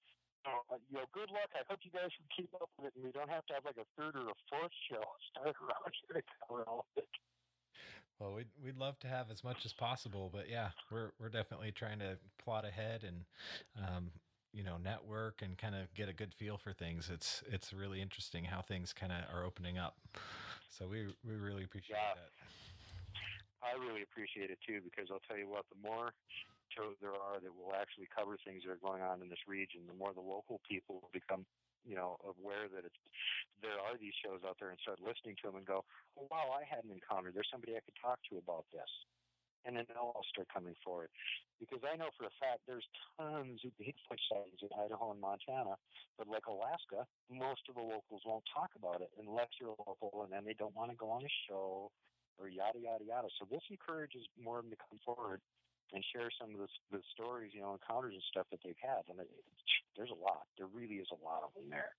Good luck. I hope you guys can keep up with it, and we don't have to have like a 3rd or a 4th show start around here to cover all of it. Well, we'd love to have as much as possible, but yeah, we're definitely trying to plot ahead and network and kind of get a good feel for things. It's really interesting how things kind of are opening up. So we really appreciate that. I really appreciate it too, because I'll tell you what, the more shows there are that will actually cover things that are going on in this region, the more the local people will become aware that there are these shows out there and start listening to them and go, oh, wow, I had an encounter. There's somebody I could talk to about this. and then they'll all start coming forward. Because I know for a fact there's tons of Bigfoot sightings in Idaho and Montana, but like Alaska, most of the locals won't talk about it unless you're local, and then they don't want to go on a show or yada, yada, yada. So this encourages more of them to come forward and share some of the stories, encounters and stuff that they've had. And there's a lot. There really is a lot of them there.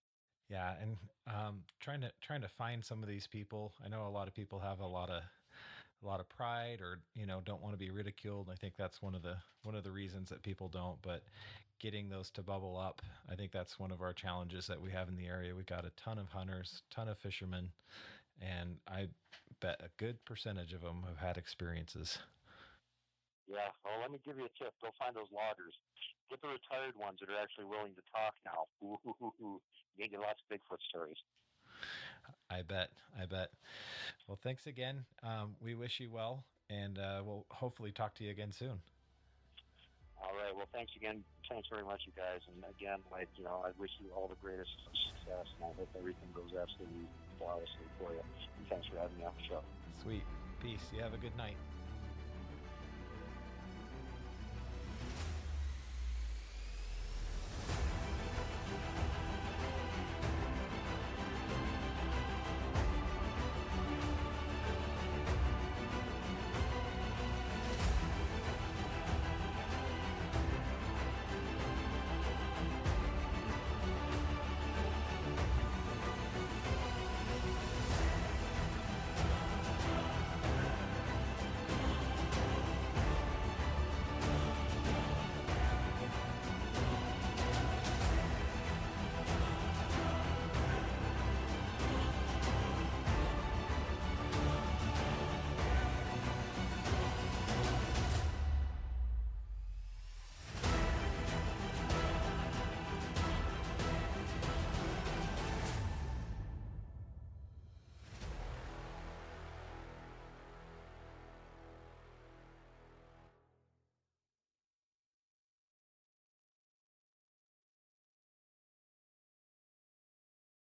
Yeah, and trying to find some of these people. I know a lot of people have a lot of pride, or don't want to be ridiculed. I think that's one of the reasons that people don't. But getting those to bubble up, I think that's one of our challenges that we have in the area. We got a ton of hunters, ton of fishermen, and I bet a good percentage of them have had experiences. Yeah, well, let me give you a tip. Go find those loggers. Get the retired ones that are actually willing to talk now. You get lots of Bigfoot stories. I bet. Well, thanks again. We wish you well, and we'll hopefully talk to you again soon. All right. Well, thanks again. Thanks very much, you guys. And again, I wish you all the greatest success, and I hope everything goes absolutely flawlessly for you. And thanks for having me on the show. Sweet. Peace. You have a good night.